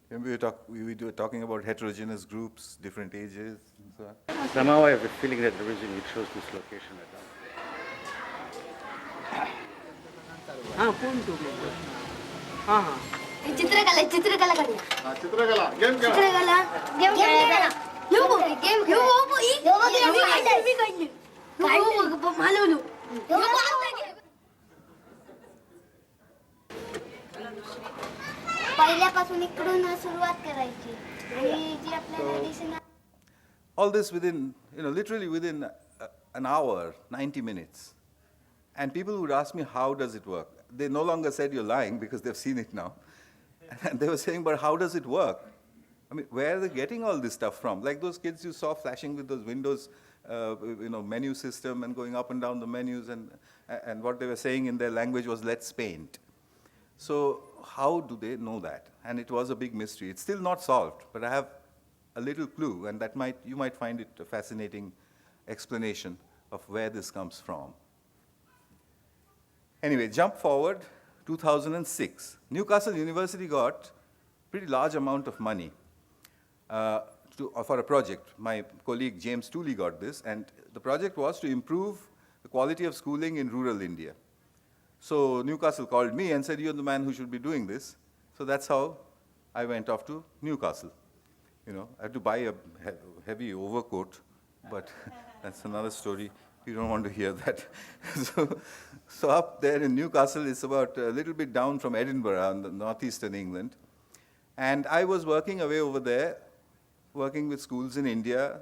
And we were talking about heterogeneous groups, different ages, and so on. Somehow I have a feeling that the reason it shows this location at all. चित्रकला चित्रकला करूया चित्रकला game खेळा पहिल्यापासून इकडून सुरुवात करायची आणि जी आपल्याला दिसणार. All this within, literally within an hour, 90 minutes. And people would ask me, how does it work? They no longer said you're lying, because they've seen it now. And they were saying, but how does it work? I mean, where are they getting all this stuff from? Like those kids you saw flashing with those Windows, menu system and going up and down the menus, and what they were saying in their language was, let's paint. So how do they know that? And it was a big mystery. It's still not solved, but I have a little clue, and you might find it a fascinating explanation of where this comes from. Anyway, jump forward, 2006. Newcastle University got a pretty large amount of money for a project. My colleague James Tooley got this, and the project was to improve the quality of schooling in rural India. So Newcastle called me and said, you're the man who should be doing this. So that's how I went off to Newcastle. I had to buy a heavy overcoat, but that's another story. You don't want to hear that. so up there in Newcastle, it's about a little bit down from Edinburgh in the northeastern England. And I was working away over there, working with schools in India.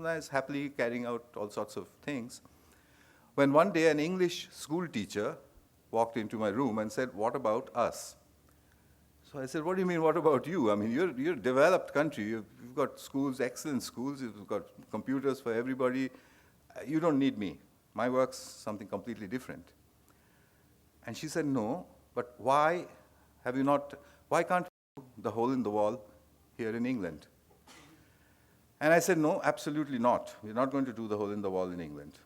I was happily carrying out all sorts of things. When one day an English school teacher walked into my room and said, "What about us?" So I said, "What do you mean, what about you? I mean, you're a developed country. You've got schools, excellent schools. You've got computers for everybody. You don't need me. My work's something completely different." And she said, "No, but why can't you do the hole in the wall here in England?" And I said, "No, absolutely not. We're not going to do the hole in the wall in England."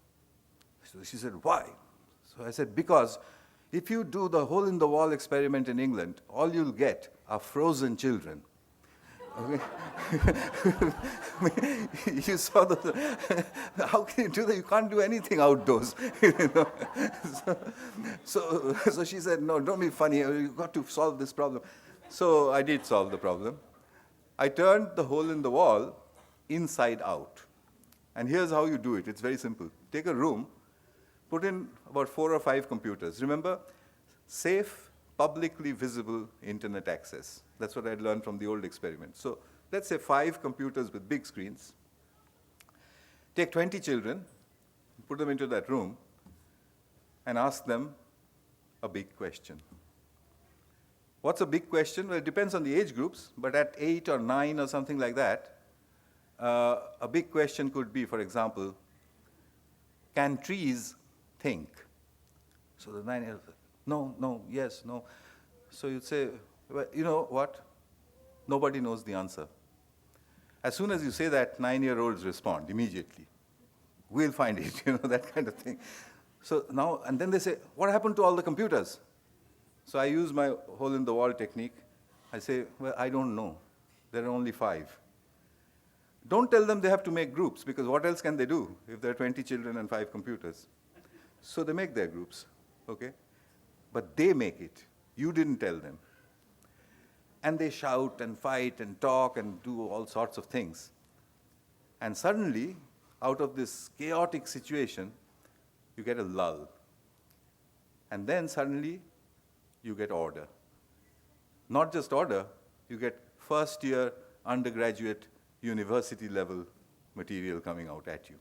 So she said, "Why?" So I said, "Because if you do the hole in the wall experiment in England, all you'll get are frozen children." Okay? You saw how can you do that? You can't do anything outdoors. You know? So she said, "No, don't be funny. You've got to solve this problem." So I did solve the problem. I turned the hole in the wall inside out. And here's how you do it. It's very simple. Take a room, put in about 4 or 5 computers. Remember, safe, publicly visible internet access. That's what I'd learned from the old experiment. So let's say 5 computers with big screens. Take 20 children, put them into that room, and ask them a big question. What's a big question? Well, it depends on the age groups, but at 8 or 9 or something like that, a big question could be, for example, can trees think? So the 9-year-old, no, no, yes, no. So you'd say, well, you know what? Nobody knows the answer. As soon as you say that, 9-year-olds respond immediately. We'll find it, that kind of thing. So now, and then they say, what happened to all the computers? So I use my hole-in-the-wall technique. I say, well, I don't know. There are only 5. Don't tell them they have to make groups, because what else can they do if there are 20 children and 5 computers? So they make their groups, okay? But they make it. You didn't tell them. And they shout and fight and talk and do all sorts of things. And suddenly, out of this chaotic situation, you get a lull. And then suddenly, you get order. Not just order, you get first-year undergraduate university level material coming out at you.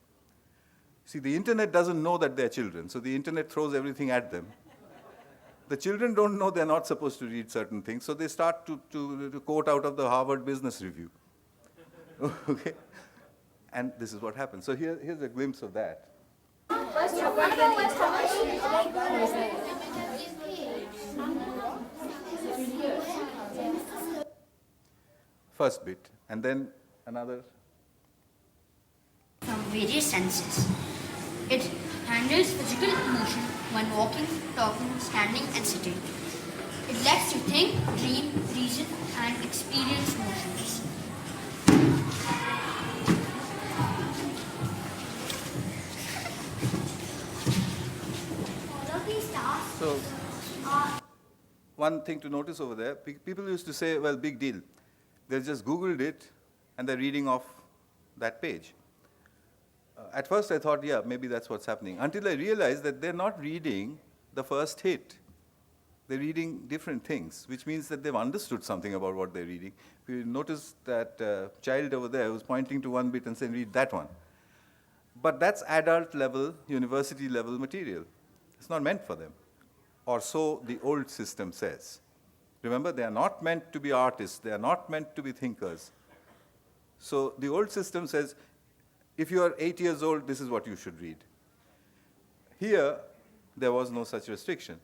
See, the internet doesn't know that they're children, so the internet throws everything at them. The children don't know they're not supposed to read certain things, so they start to quote out of the Harvard Business Review. Okay? And this is what happens. So here's a glimpse of that. First bit, and then another. From various senses. It handles physical motion when walking, talking, standing, and sitting. It lets you think, dream, reason, and experience motions. So, one thing to notice over there, people used to say, well, big deal. They just Googled it, and they're reading off that page. At first I thought, yeah, maybe that's what's happening, until I realized that they're not reading the first hit. They're reading different things, which means that they've understood something about what they're reading. If you notice that child over there who's pointing to one bit and saying, read that one. But that's adult level, university level material. It's not meant for them. Or so the old system says. Remember, they are not meant to be artists. They are not meant to be thinkers. So the old system says, if you are 8 years old, this is what you should read. Here, there was no such restriction.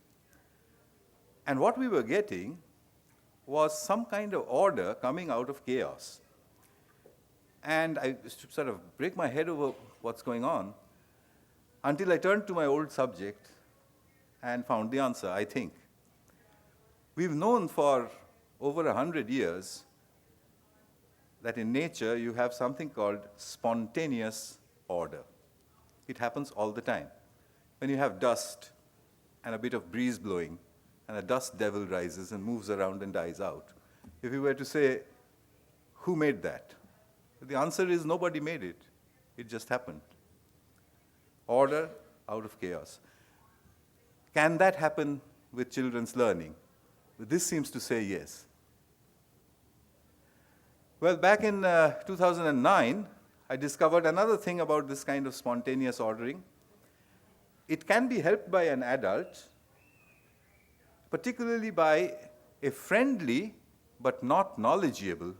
And what we were getting was some kind of order coming out of chaos. And I sort of break my head over what's going on until I turned to my old subject and found the answer, I think. We've known for over 100 years that in nature you have something called spontaneous order. It happens all the time. When you have dust and a bit of breeze blowing, and a dust devil rises and moves around and dies out. If you were to say, who made that? The answer is nobody made it. It just happened. order out of chaos. Can that happen with children's learning? This seems to say yes. Well, back in 2009, I discovered another thing about this kind of spontaneous ordering. It can be helped by an adult, particularly by a friendly but not knowledgeable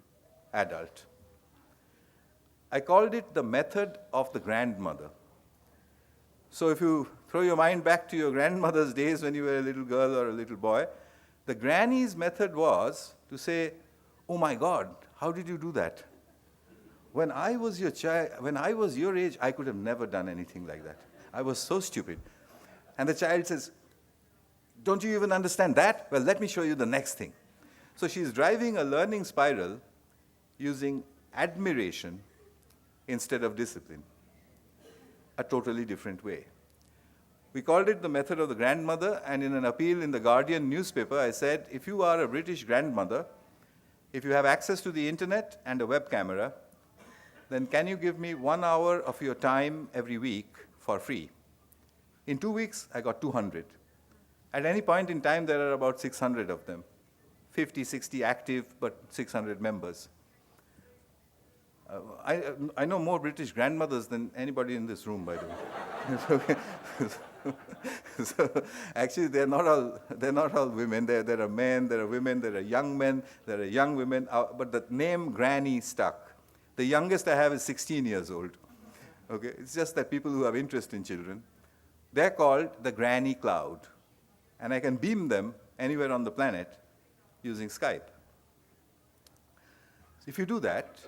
adult. I called it the method of the grandmother. So if you throw your mind back to your grandmother's days when you were a little girl or a little boy, the granny's method was to say, "Oh my God, how did you do that? When I was your age, I could have never done anything like that. I was so stupid." And the child says, "Don't you even understand that? Well, let me show you the next thing." So she's driving a learning spiral using admiration instead of discipline, a totally different way. We called it the method of the grandmother, and in an appeal in the Guardian newspaper, I said, if you are a British grandmother, if you have access to the internet and a web camera, then can you give me 1 hour of your time every week for free? In 2 weeks, I got 200. At any point in time, there are about 600 of them. 50, 60 active, but 600 members. I know more British grandmothers than anybody in this room, by the way. So actually, they're not all women. There are men, there are women, there are young men, there are young women. But the name Granny stuck. The youngest I have is 16 years old. Okay, it's just that people who have interest in children, they're called the Granny Cloud, and I can beam them anywhere on the planet using Skype. If you do that,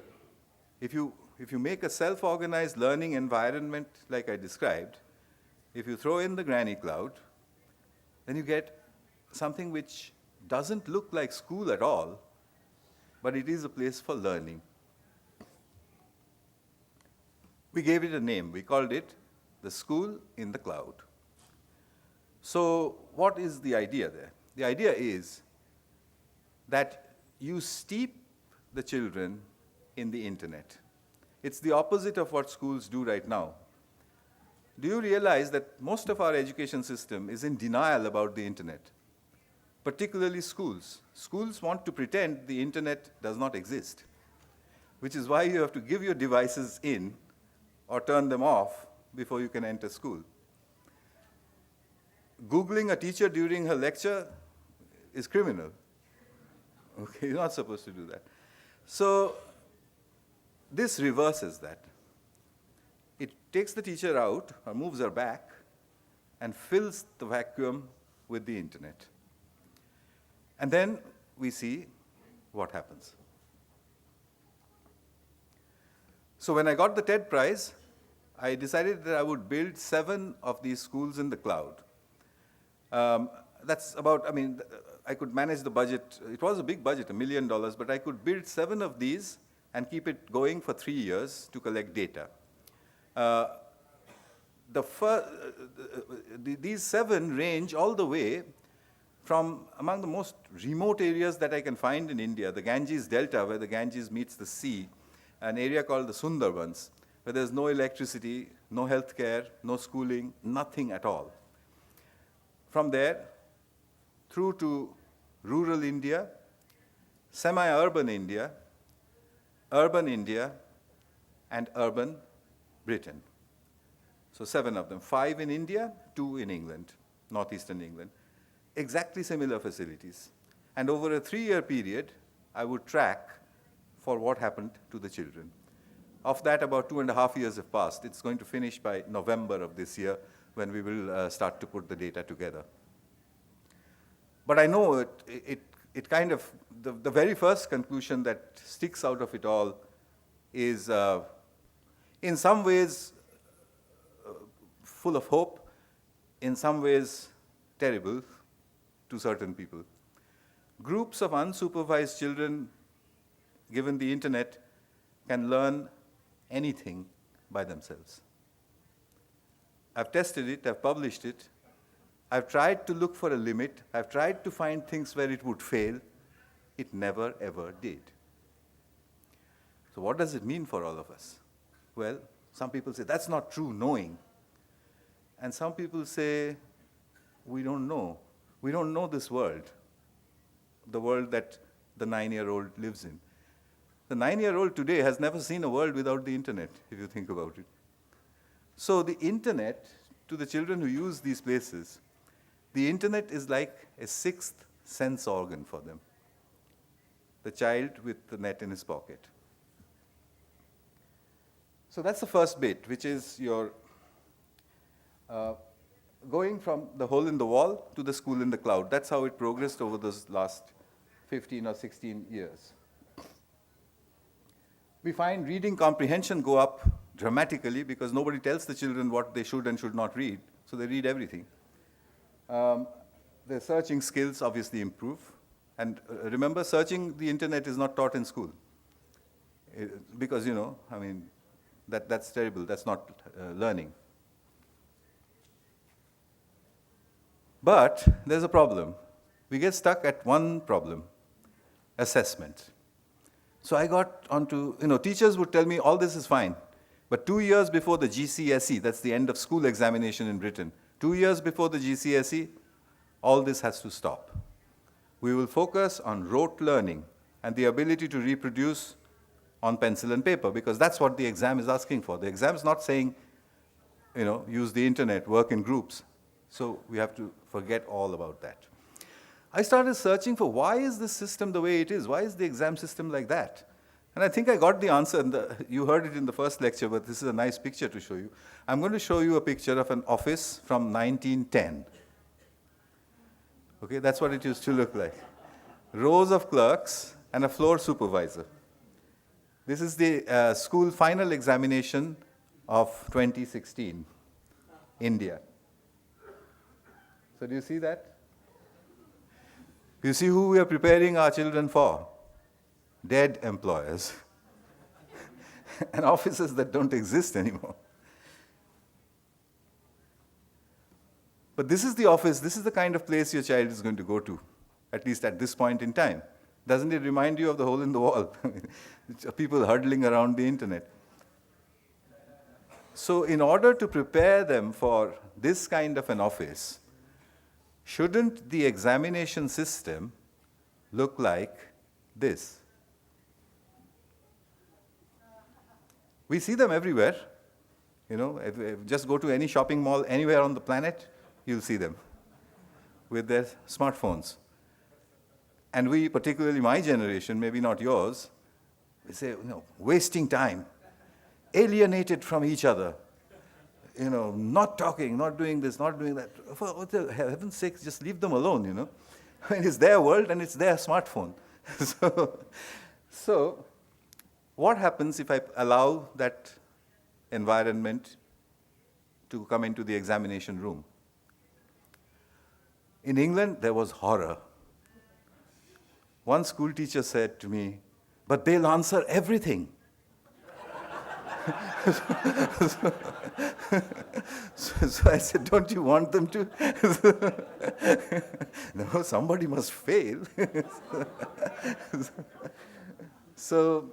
if you make a self-organized learning environment like I described, if you throw in the Granny Cloud, then you get something which doesn't look like school at all, but it is a place for learning. We gave it a name. We called it the school in the cloud. So what is the idea there? The idea is that you steep the children in the internet. It's the opposite of what schools do right now. Do you realize that most of our education system is in denial about the internet? Particularly schools. Schools want to pretend the internet does not exist, which is why you have to give your devices in or turn them off before you can enter school. Googling a teacher during her lecture is criminal. Okay, you're not supposed to do that. So this reverses that. It takes the teacher out, or moves her back, and fills the vacuum with the internet. And then we see what happens. So when I got the TED Prize, I decided that I would build 7 of these schools in the cloud. That's about, I could manage the budget. It was a big budget, $1 million, but I could build 7 of these and keep it going for 3 years to collect data. These 7 range all the way from among the most remote areas that I can find in India, the Ganges Delta, where the Ganges meets the sea, an area called the Sundarbans, where there's no electricity, no healthcare, no schooling, nothing at all. From there, through to rural India, semi-urban India, urban India, and urban Britain. So 7 of them, 5 in India, 2 in England, northeastern England. Exactly similar facilities. And over a 3-year period, I would track for what happened to the children. Of that, about 2.5 years have passed. It's going to finish by November of this year, when we will start to put the data together. But I know it kind of, the very first conclusion that sticks out of it all is, in some ways, full of hope, in some ways, terrible to certain people. Groups of unsupervised children, given the internet, can learn anything by themselves. I've tested it, I've published it. I've tried to look for a limit. I've tried to find things where it would fail. It never, ever did. So what does it mean for all of us? Well, some people say, that's not true knowing. And some people say, we don't know. We don't know this world, the world that the 9-year-old lives in. The 9-year-old today has never seen a world without the internet, if you think about it. So the internet, to the children who use these places, the internet is like a sixth sense organ for them. The child with the net in his pocket. So that's the first bit, which is your going from the hole in the wall to the school in the cloud. That's how it progressed over those last 15 or 16 years. We find reading comprehension go up dramatically because nobody tells the children what they should and should not read, so they read everything. Their searching skills obviously improve. And remember, searching the internet is not taught in school. Because, that's terrible. That's not learning. But there's a problem. We get stuck at one problem, assessment. So I got onto, teachers would tell me all this is fine. But 2 years before the GCSE, that's the end of school examination in Britain, 2 years before the GCSE, all this has to stop. We will focus on rote learning and the ability to reproduce on pencil and paper, because that's what the exam is asking for. The exam is not saying, use the internet, work in groups. So we have to forget all about that. I started searching for why is this system the way it is? Why is the exam system like that? And I think I got the answer. You heard it in the first lecture, but this is a nice picture to show you. I'm going to show you a picture of an office from 1910. Okay, that's what it used to look like. Rows of clerks and a floor supervisor. This is the school final examination of 2016, India. So do you see that? You see who we are preparing our children for? Dead employers. And offices that don't exist anymore. But this is the office, this is the kind of place your child is going to go to, at least at this point in time. Doesn't it remind you of the hole in the wall? People huddling around the internet. So in order to prepare them for this kind of an office, shouldn't the examination system look like this? We see them everywhere. If just go to any shopping mall anywhere on the planet, you'll see them with their smartphones. And we, particularly my generation, maybe not yours, we say, wasting time, alienated from each other, not talking, not doing this, not doing that. For heaven's sake, just leave them alone, I mean, it's their world and it's their smartphone. So what happens if I allow that environment to come into the examination room? In England, there was horror. One school teacher said to me, but they'll answer everything. So I said, don't you want them to? No, somebody must fail. So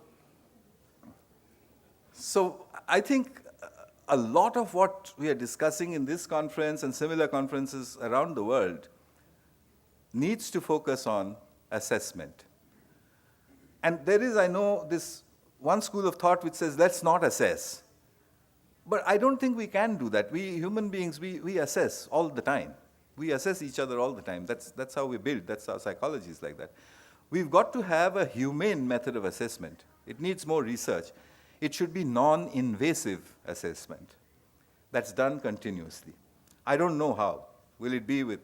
I think a lot of what we are discussing in this conference and similar conferences around the world needs to focus on assessment. And there is, I know, this one school of thought which says, let's not assess. But I don't think we can do that. We human beings, we assess all the time. We assess each other all the time. That's how we build. That's our psychology is like that. We've got to have a humane method of assessment. It needs more research. It should be non-invasive assessment that's done continuously. I don't know how. Will it be with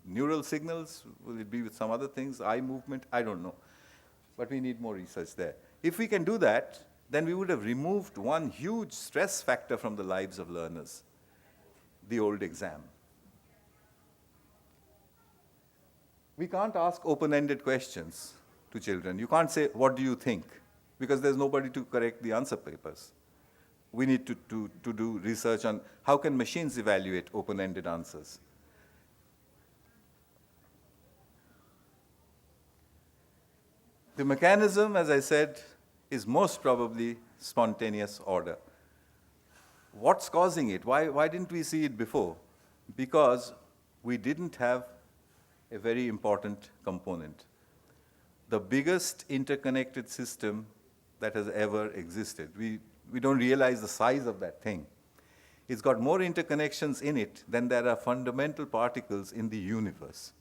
neural signals? Will it be with some other things? Eye movement? I don't know. But we need more research there. If we can do that, then we would have removed one huge stress factor from the lives of learners, the old exam. We can't ask open-ended questions to children. You can't say, what do you think? Because there's nobody to correct the answer papers. We need to do research on how can machines evaluate open-ended answers. The mechanism, as I said, is most probably spontaneous order. What's causing it? Why didn't we see it before? Because we didn't have a very important component. The biggest interconnected system that has ever existed. We don't realize the size of that thing. It's got more interconnections in it than there are fundamental particles in the universe.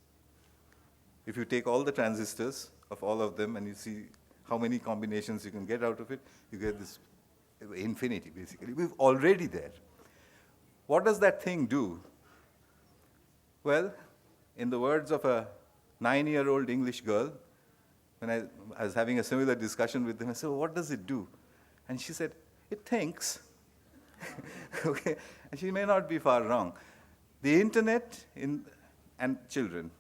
If you take all the transistors of all of them and you see how many combinations you can get out of it, you get this infinity, basically. We're already there. What does that thing do? Well, in the words of a 9-year-old English girl, when I was having a similar discussion with them, I said, well, what does it do? And she said, it thinks. Okay? And she may not be far wrong. The internet and children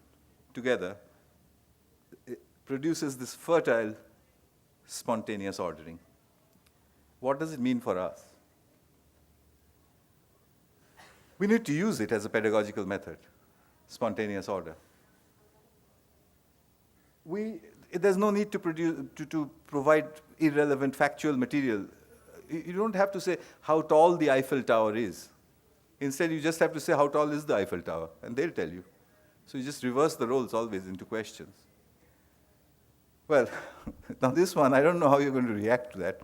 together produces this fertile, spontaneous ordering. What does it mean for us? We need to use it as a pedagogical method, spontaneous order. There's no need to provide irrelevant factual material. You don't have to say how tall the Eiffel Tower is. Instead, you just have to say how tall is the Eiffel Tower, and they'll tell you. So you just reverse the roles always into questions. Well, now this one, I don't know how you're going to react to that.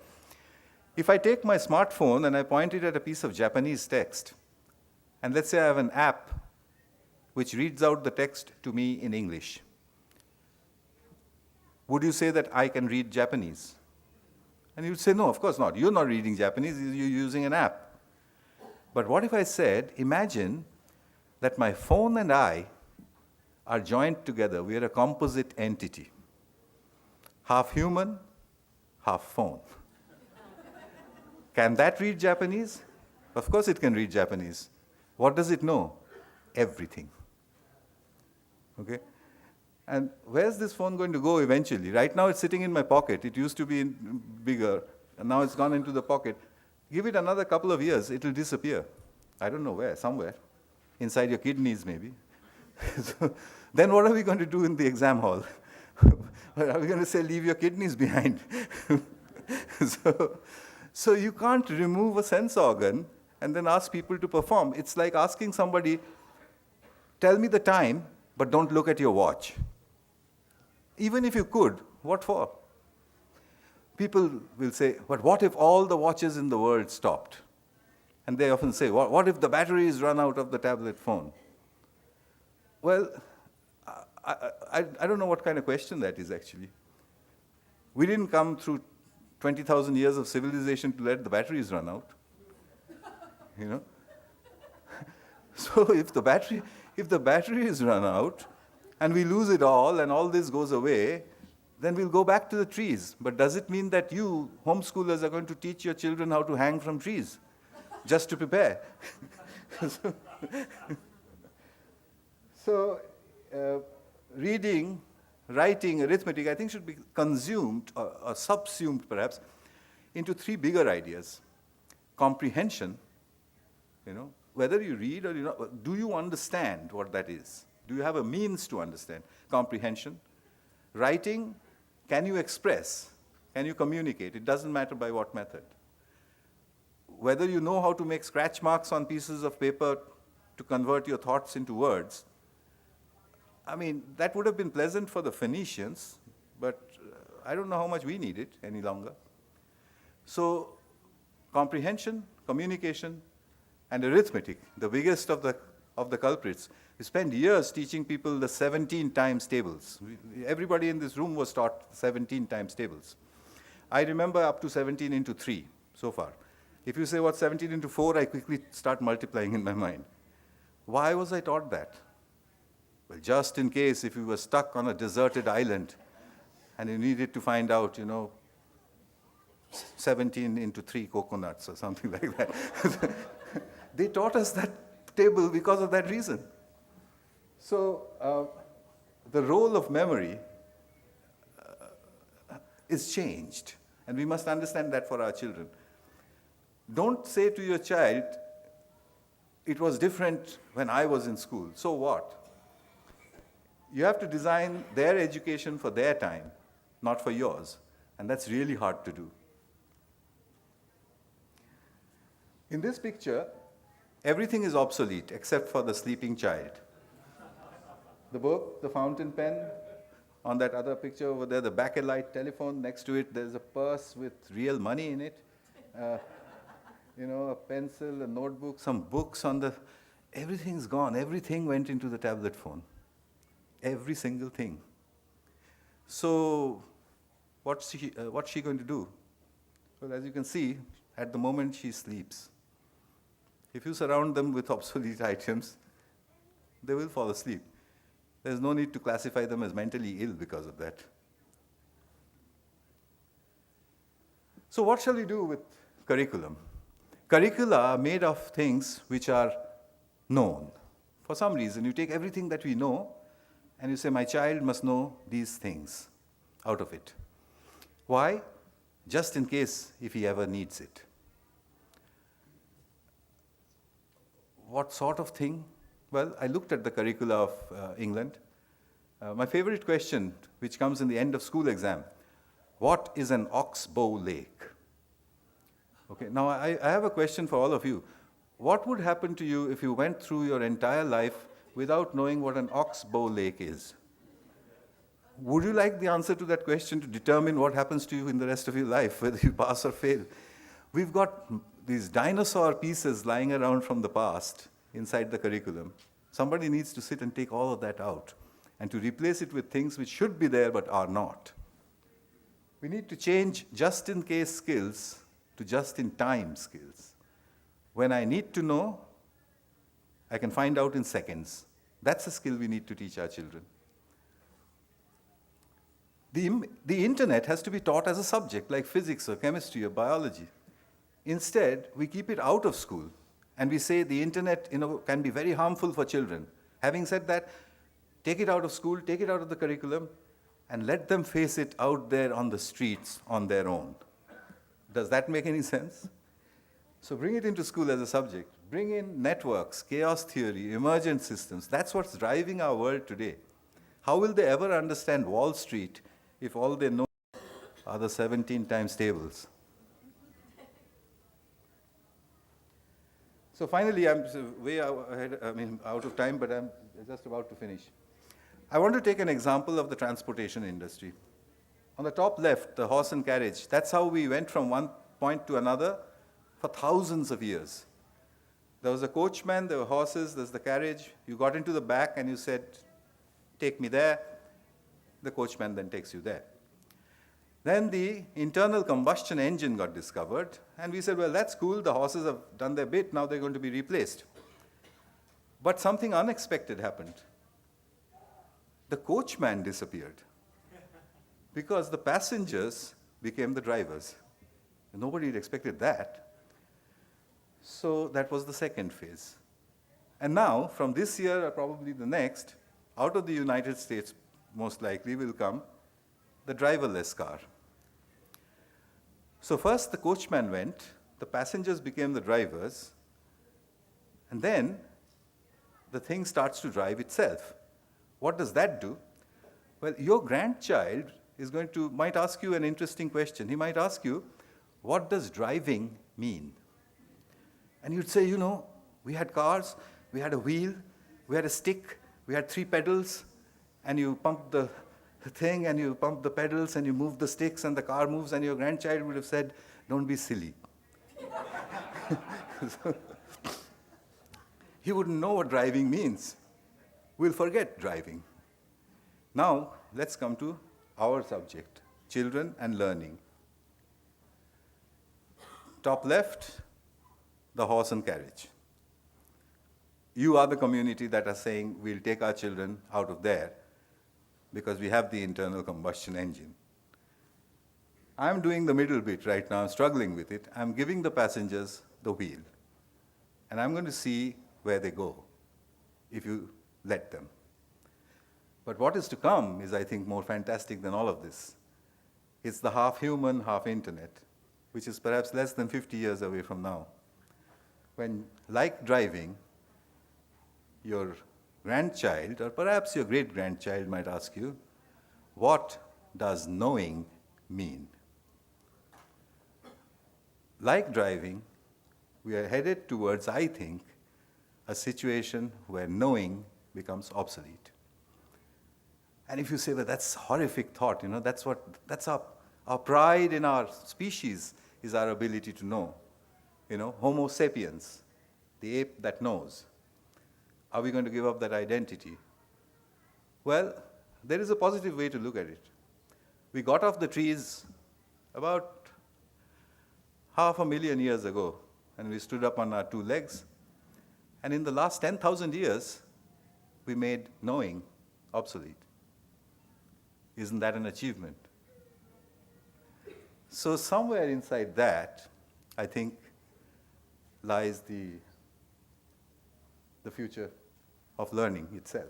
If I take my smartphone and I point it at a piece of Japanese text, and let's say I have an app which reads out the text to me in English, would you say that I can read Japanese? And you'd say, no, of course not. You're not reading Japanese, you're using an app. But what if I said, imagine that my phone and I are joined together. We are a composite entity. Half human, half phone. Can that read Japanese? Of course it can read Japanese. What does it know? Everything. Okay? And where's this phone going to go eventually? Right now it's sitting in my pocket. It used to be bigger, and now it's gone into the pocket. Give it another couple of years, it'll disappear. I don't know where, somewhere. Inside your kidneys, maybe. So, then what are we going to do in the exam hall? Are we going to say, leave your kidneys behind? So you can't remove a sense organ and then ask people to perform. It's like asking somebody, tell me the time, but don't look at your watch. Even if you could, what for? People will say, but what if all the watches in the world stopped? And they often say, what if the batteries run out of the tablet phone? Well, I don't know what kind of question that is, actually. We didn't come through 20,000 years of civilization to let the batteries run out. You know? So if the batteries run out, and we lose it all, and all this goes away, then we'll go back to the trees. But does it mean that you, homeschoolers, are going to teach your children how to hang from trees, just to prepare? So reading, writing, arithmetic, I think should be consumed, or subsumed perhaps, into three bigger ideas. Comprehension, whether you read or you not, do you understand what that is? Do you have a means to understand? Comprehension. Writing, can you express? Can you communicate? It doesn't matter by what method. Whether you know how to make scratch marks on pieces of paper to convert your thoughts into words, I mean, that would have been pleasant for the Phoenicians, but I don't know how much we need it any longer. So, comprehension, communication, and arithmetic, the biggest of the culprits. We spent years teaching people the 17 times tables. Everybody in this room was taught 17 times tables. I remember up to 17 into 3 so far. If you say what's 17 into 4, I quickly start multiplying in my mind. Why was I taught that? Well, just in case if you were stuck on a deserted island and you needed to find out, 17 into 3 coconuts or something like that. They taught us that table because of that reason. So the role of memory is changed, and we must understand that for our children. Don't say to your child, it was different when I was in school. So what? You have to design their education for their time, not for yours. And that's really hard to do. In this picture, everything is obsolete except for the sleeping child. The book, the fountain pen, on that other picture over there, the bakelite telephone, next to it there's a purse with real money in it, a pencil, a notebook, some books on the, everything's gone. Everything went into the tablet phone. Every single thing. So what's she going to do? Well, as you can see, at the moment she sleeps. If you surround them with obsolete items, they will fall asleep. There's no need to classify them as mentally ill because of that. So what shall we do with curriculum? Curricula are made of things which are known. For some reason, you take everything that we know and you say, my child must know these things out of it. Why? Just in case if he ever needs it. What sort of thing? Well, I looked at the curricula of England. My favorite question, which comes in the end of school exam, what is an oxbow lake? Okay, now I have a question for all of you. What would happen to you if you went through your entire life without knowing what an oxbow lake is? Would you like the answer to that question to determine what happens to you in the rest of your life, whether you pass or fail? We've got these dinosaur pieces lying around from the past inside the curriculum. Somebody needs to sit and take all of that out and to replace it with things which should be there but are not. We need to change just-in-case skills to just-in-time skills. When I need to know, I can find out in seconds. That's a skill we need to teach our children. The internet has to be taught as a subject, like physics or chemistry or biology. Instead, we keep it out of school, and we say the internet can be very harmful for children. Having said that, take it out of school, take it out of the curriculum, and let them face it out there on the streets on their own. Does that make any sense? So bring it into school as a subject. Bring in networks, chaos theory, emergent systems. That's what's driving our world today. How will they ever understand Wall Street if all they know are the 17 times tables? So finally, I'm way ahead, out of time, but I'm just about to finish. I want to take an example of the transportation industry. On the top left, the horse and carriage. That's how we went from one point to another for thousands of years. There was a coachman, there were horses, there's the carriage. You got into the back and you said, take me there. The coachman then takes you there. Then the internal combustion engine got discovered, and we said, well, that's cool, the horses have done their bit, now they're going to be replaced. But something unexpected happened. The coachman disappeared because the passengers became the drivers. Nobody had expected that. So that was the second phase. And now, from this year or probably the next, out of the United States, most likely will come the driverless car. So first the coachman went, the passengers became the drivers, and then the thing starts to drive itself. What does that do? Well, your grandchild might ask you an interesting question. He might ask you, what does driving mean? And you'd say, we had cars, we had a wheel, we had a stick, we had 3 pedals, and you pump the thing, and you pump the pedals, and you move the sticks, and the car moves, and your grandchild would have said, don't be silly. So, he wouldn't know what driving means. We'll forget driving. Now, let's come to our subject, children and learning. Top left, the horse and carriage. You are the community that are saying, we'll take our children out of there because we have the internal combustion engine. I'm doing the middle bit right now, I'm struggling with it. I'm giving the passengers the wheel. And I'm going to see where they go, if you let them. But what is to come is, I think, more fantastic than all of this. It's the half human, half internet, which is perhaps less than 50 years away from now. When, like driving, your grandchild, or perhaps your great-grandchild might ask you, what does knowing mean? Like driving, We are headed towards, I think, a situation where knowing becomes obsolete. And if you say, well, that's a horrific thought, that's our pride in our species is our ability to know. Homo sapiens, the ape that knows. Are we going to give up that identity? Well, there is a positive way to look at it. We got off the trees about 500,000 years ago, and we stood up on our two legs. And in the last 10,000 years, we made knowing obsolete. Isn't that an achievement? So somewhere inside that, I think, lies the future of learning itself.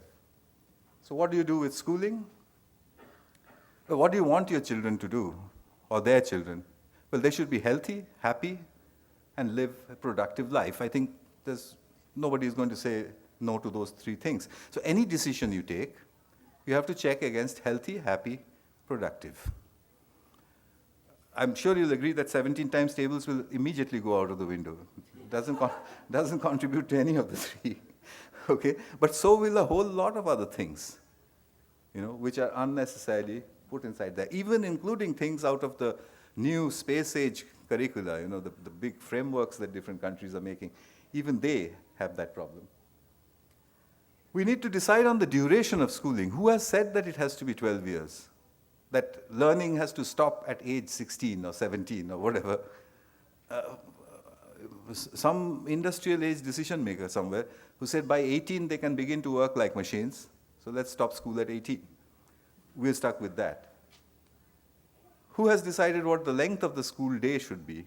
So what do you do with schooling? Well, what do you want your children to do, or their children? Well, they should be healthy, happy, and live a productive life. I think nobody is going to say no to those three things. So any decision you take, you have to check against healthy, happy, productive. I'm sure you'll agree that 17 times tables will immediately go out of the window. Doesn't contribute to any of the three. Okay? But so will a whole lot of other things, which are unnecessarily put inside there, even including things out of the new space age curricula, the big frameworks that different countries are making. Even they have that problem. We need to decide on the duration of schooling. Who has said that it has to be 12 years? That learning has to stop at age 16 or 17 or whatever. Some industrial age decision maker somewhere who said by 18 they can begin to work like machines, so let's stop school at 18. We're stuck with that. Who has decided what the length of the school day should be?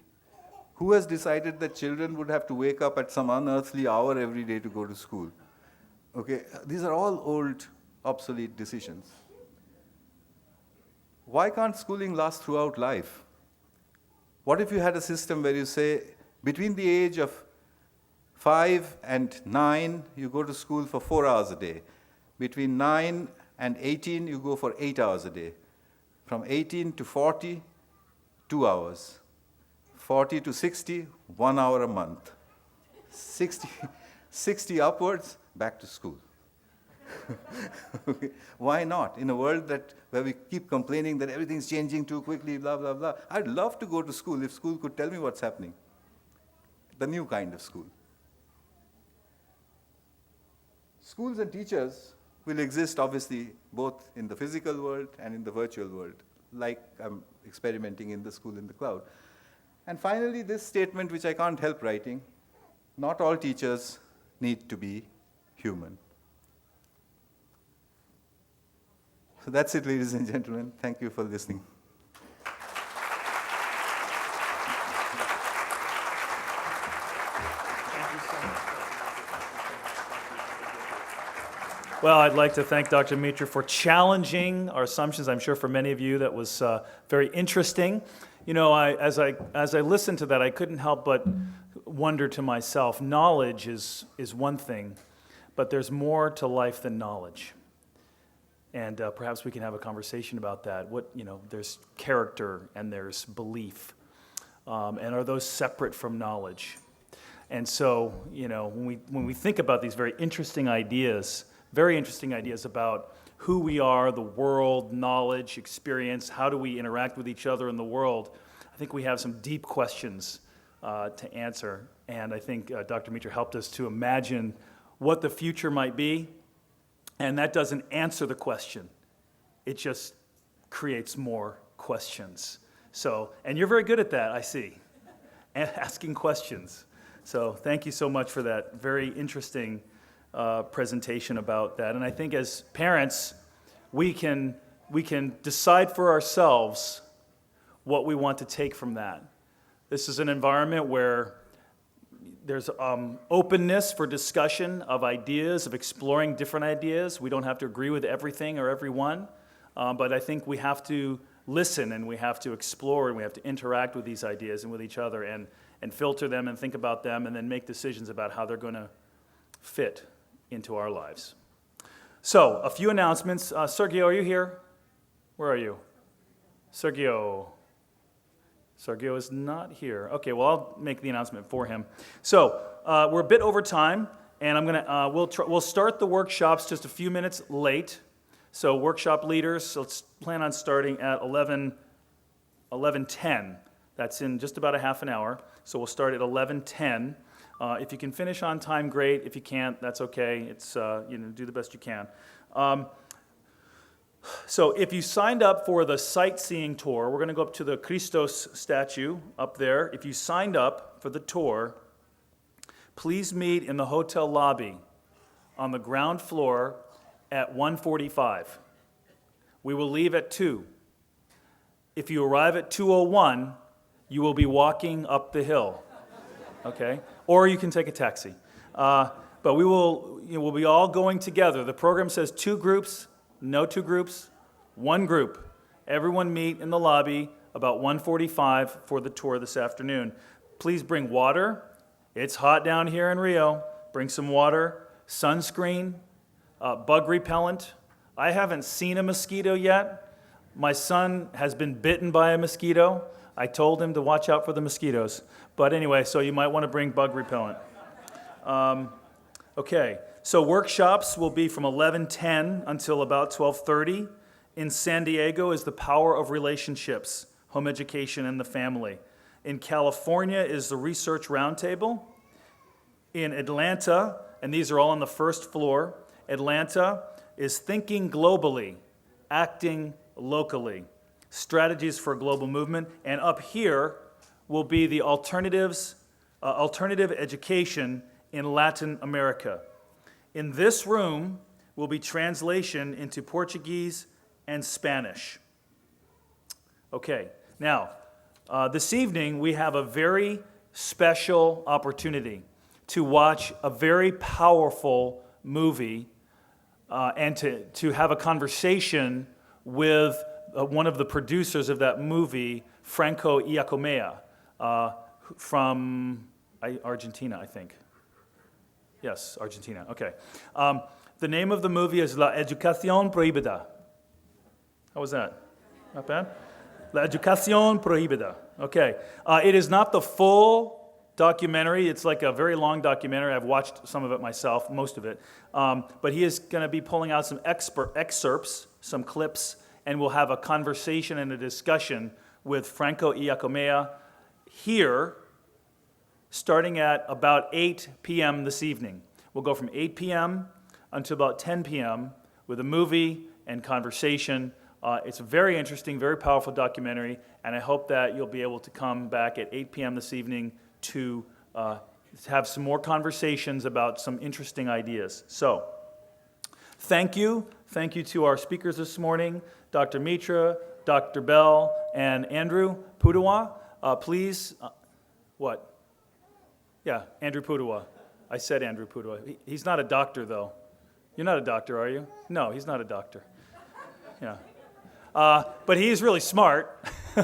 Who has decided that children would have to wake up at some unearthly hour every day to go to school? Okay, these are all old, obsolete decisions. Why can't schooling last throughout life? What if you had a system where you say, between the age of 5 and 9, you go to school for 4 hours a day. Between 9 and 18, you go for 8 hours a day. From 18 to 40, 2 hours. 40 to 60, 1 hour a month. 60 upwards, back to school. Okay. Why not? In a world where we keep complaining that everything's changing too quickly, blah, blah, blah. I'd love to go to school if school could tell me what's happening. The new kind of school. Schools and teachers will exist, obviously, both in the physical world and in the virtual world, like I'm experimenting in the school in the cloud. And finally, this statement, which I can't help writing, not all teachers need to be human. So that's it, ladies and gentlemen. Thank you for listening. Well, I'd like to thank Dr. Mitra for challenging our assumptions. I'm sure for many of you that was very interesting. As I listened to that, I couldn't help but wonder to myself, knowledge is one thing, but there's more to life than knowledge. And perhaps we can have a conversation about that. There's character and there's belief. And are those separate from knowledge? And so, when we think about these very interesting ideas about who we are, the world, knowledge, experience, how do we interact with each other in the world, I think we have some deep questions to answer. And I think Dr. Mitra helped us to imagine what the future might be. And that doesn't answer the question. It just creates more questions. And you're very good at that, I see, asking questions. So thank you so much for that very interesting presentation about that. And I think as parents, we can decide for ourselves what we want to take from that. This is an environment where there's openness for discussion of ideas, of exploring different ideas. We don't have to agree with everything or everyone, but I think we have to listen and we have to explore and we have to interact with these ideas and with each other and filter them and think about them and then make decisions about how they're going to fit into our lives. So, a few announcements. Sergio, are you here? Where are you? Sergio. Sergio is not here. Okay, well, I'll make the announcement for him. So, we're a bit over time, and we'll start the workshops just a few minutes late. So, workshop leaders, let's plan on starting at 11:10. That's in just about a half an hour. So, we'll start at 11:10. If you can finish on time, great. If you can't, that's okay. It's do the best you can. So if you signed up for the sightseeing tour, we're going to go up to the Christos statue up there. If you signed up for the tour, please meet in the hotel lobby on the ground floor at 1:45. We will leave at 2. If you arrive at 2:01, you will be walking up the hill, okay? Or you can take a taxi. But we'll be all going together. The program says 2 groups. No 2 groups, 1 group. Everyone meet in the lobby about 1:45 for the tour this afternoon. Please bring water. It's hot down here in Rio. Bring some water, sunscreen, bug repellent. I haven't seen a mosquito yet. My son has been bitten by a mosquito. I told him to watch out for the mosquitoes. But anyway, so you might want to bring bug repellent. Okay. So workshops will be from 11:10 until about 12:30. In San Diego is the power of relationships, home education, and the family. In California is the research roundtable. In Atlanta, and these are all on the first floor, Atlanta is thinking globally, acting locally, strategies for a global movement. And up here will be the alternative education in Latin America. In this room will be translation into Portuguese and Spanish. Okay, now, this evening we have a very special opportunity to watch a very powerful movie and to have a conversation with one of the producers of that movie, Franco Iacomea, from Argentina, I think. Yes, Argentina, okay. The name of the movie is La Educación Prohibida. How was that? Not bad? La Educación Prohibida, okay. It is not the full documentary. It's like a very long documentary. I've watched some of it myself, most of it. But he is going to be pulling out some excerpts, some clips, and we'll have a conversation and a discussion with Franco Iacomea here, starting at about 8 p.m. this evening. We'll go from 8 p.m. until about 10 p.m. with a movie and conversation. It's a very interesting, very powerful documentary, and I hope that you'll be able to come back at 8 p.m. this evening to have some more conversations about some interesting ideas. So, thank you. Thank you to our speakers this morning, Dr. Mitra, Dr. Bell, and Andrew Pudewa. Please, what? Yeah, Andrew Pudewa. I said Andrew Pudewa. He's not a doctor, though. You're not a doctor, are you? No, he's not a doctor. Yeah. But he's really smart. He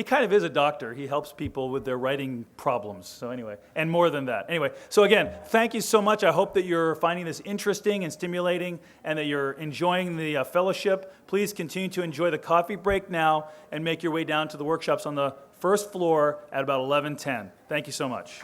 kind of is a doctor. He helps people with their writing problems. So anyway, and more than that. Anyway, so again, thank you so much. I hope that you're finding this interesting and stimulating and that you're enjoying the fellowship. Please continue to enjoy the coffee break now and make your way down to the workshops on the first floor at about 11:10. Thank you so much.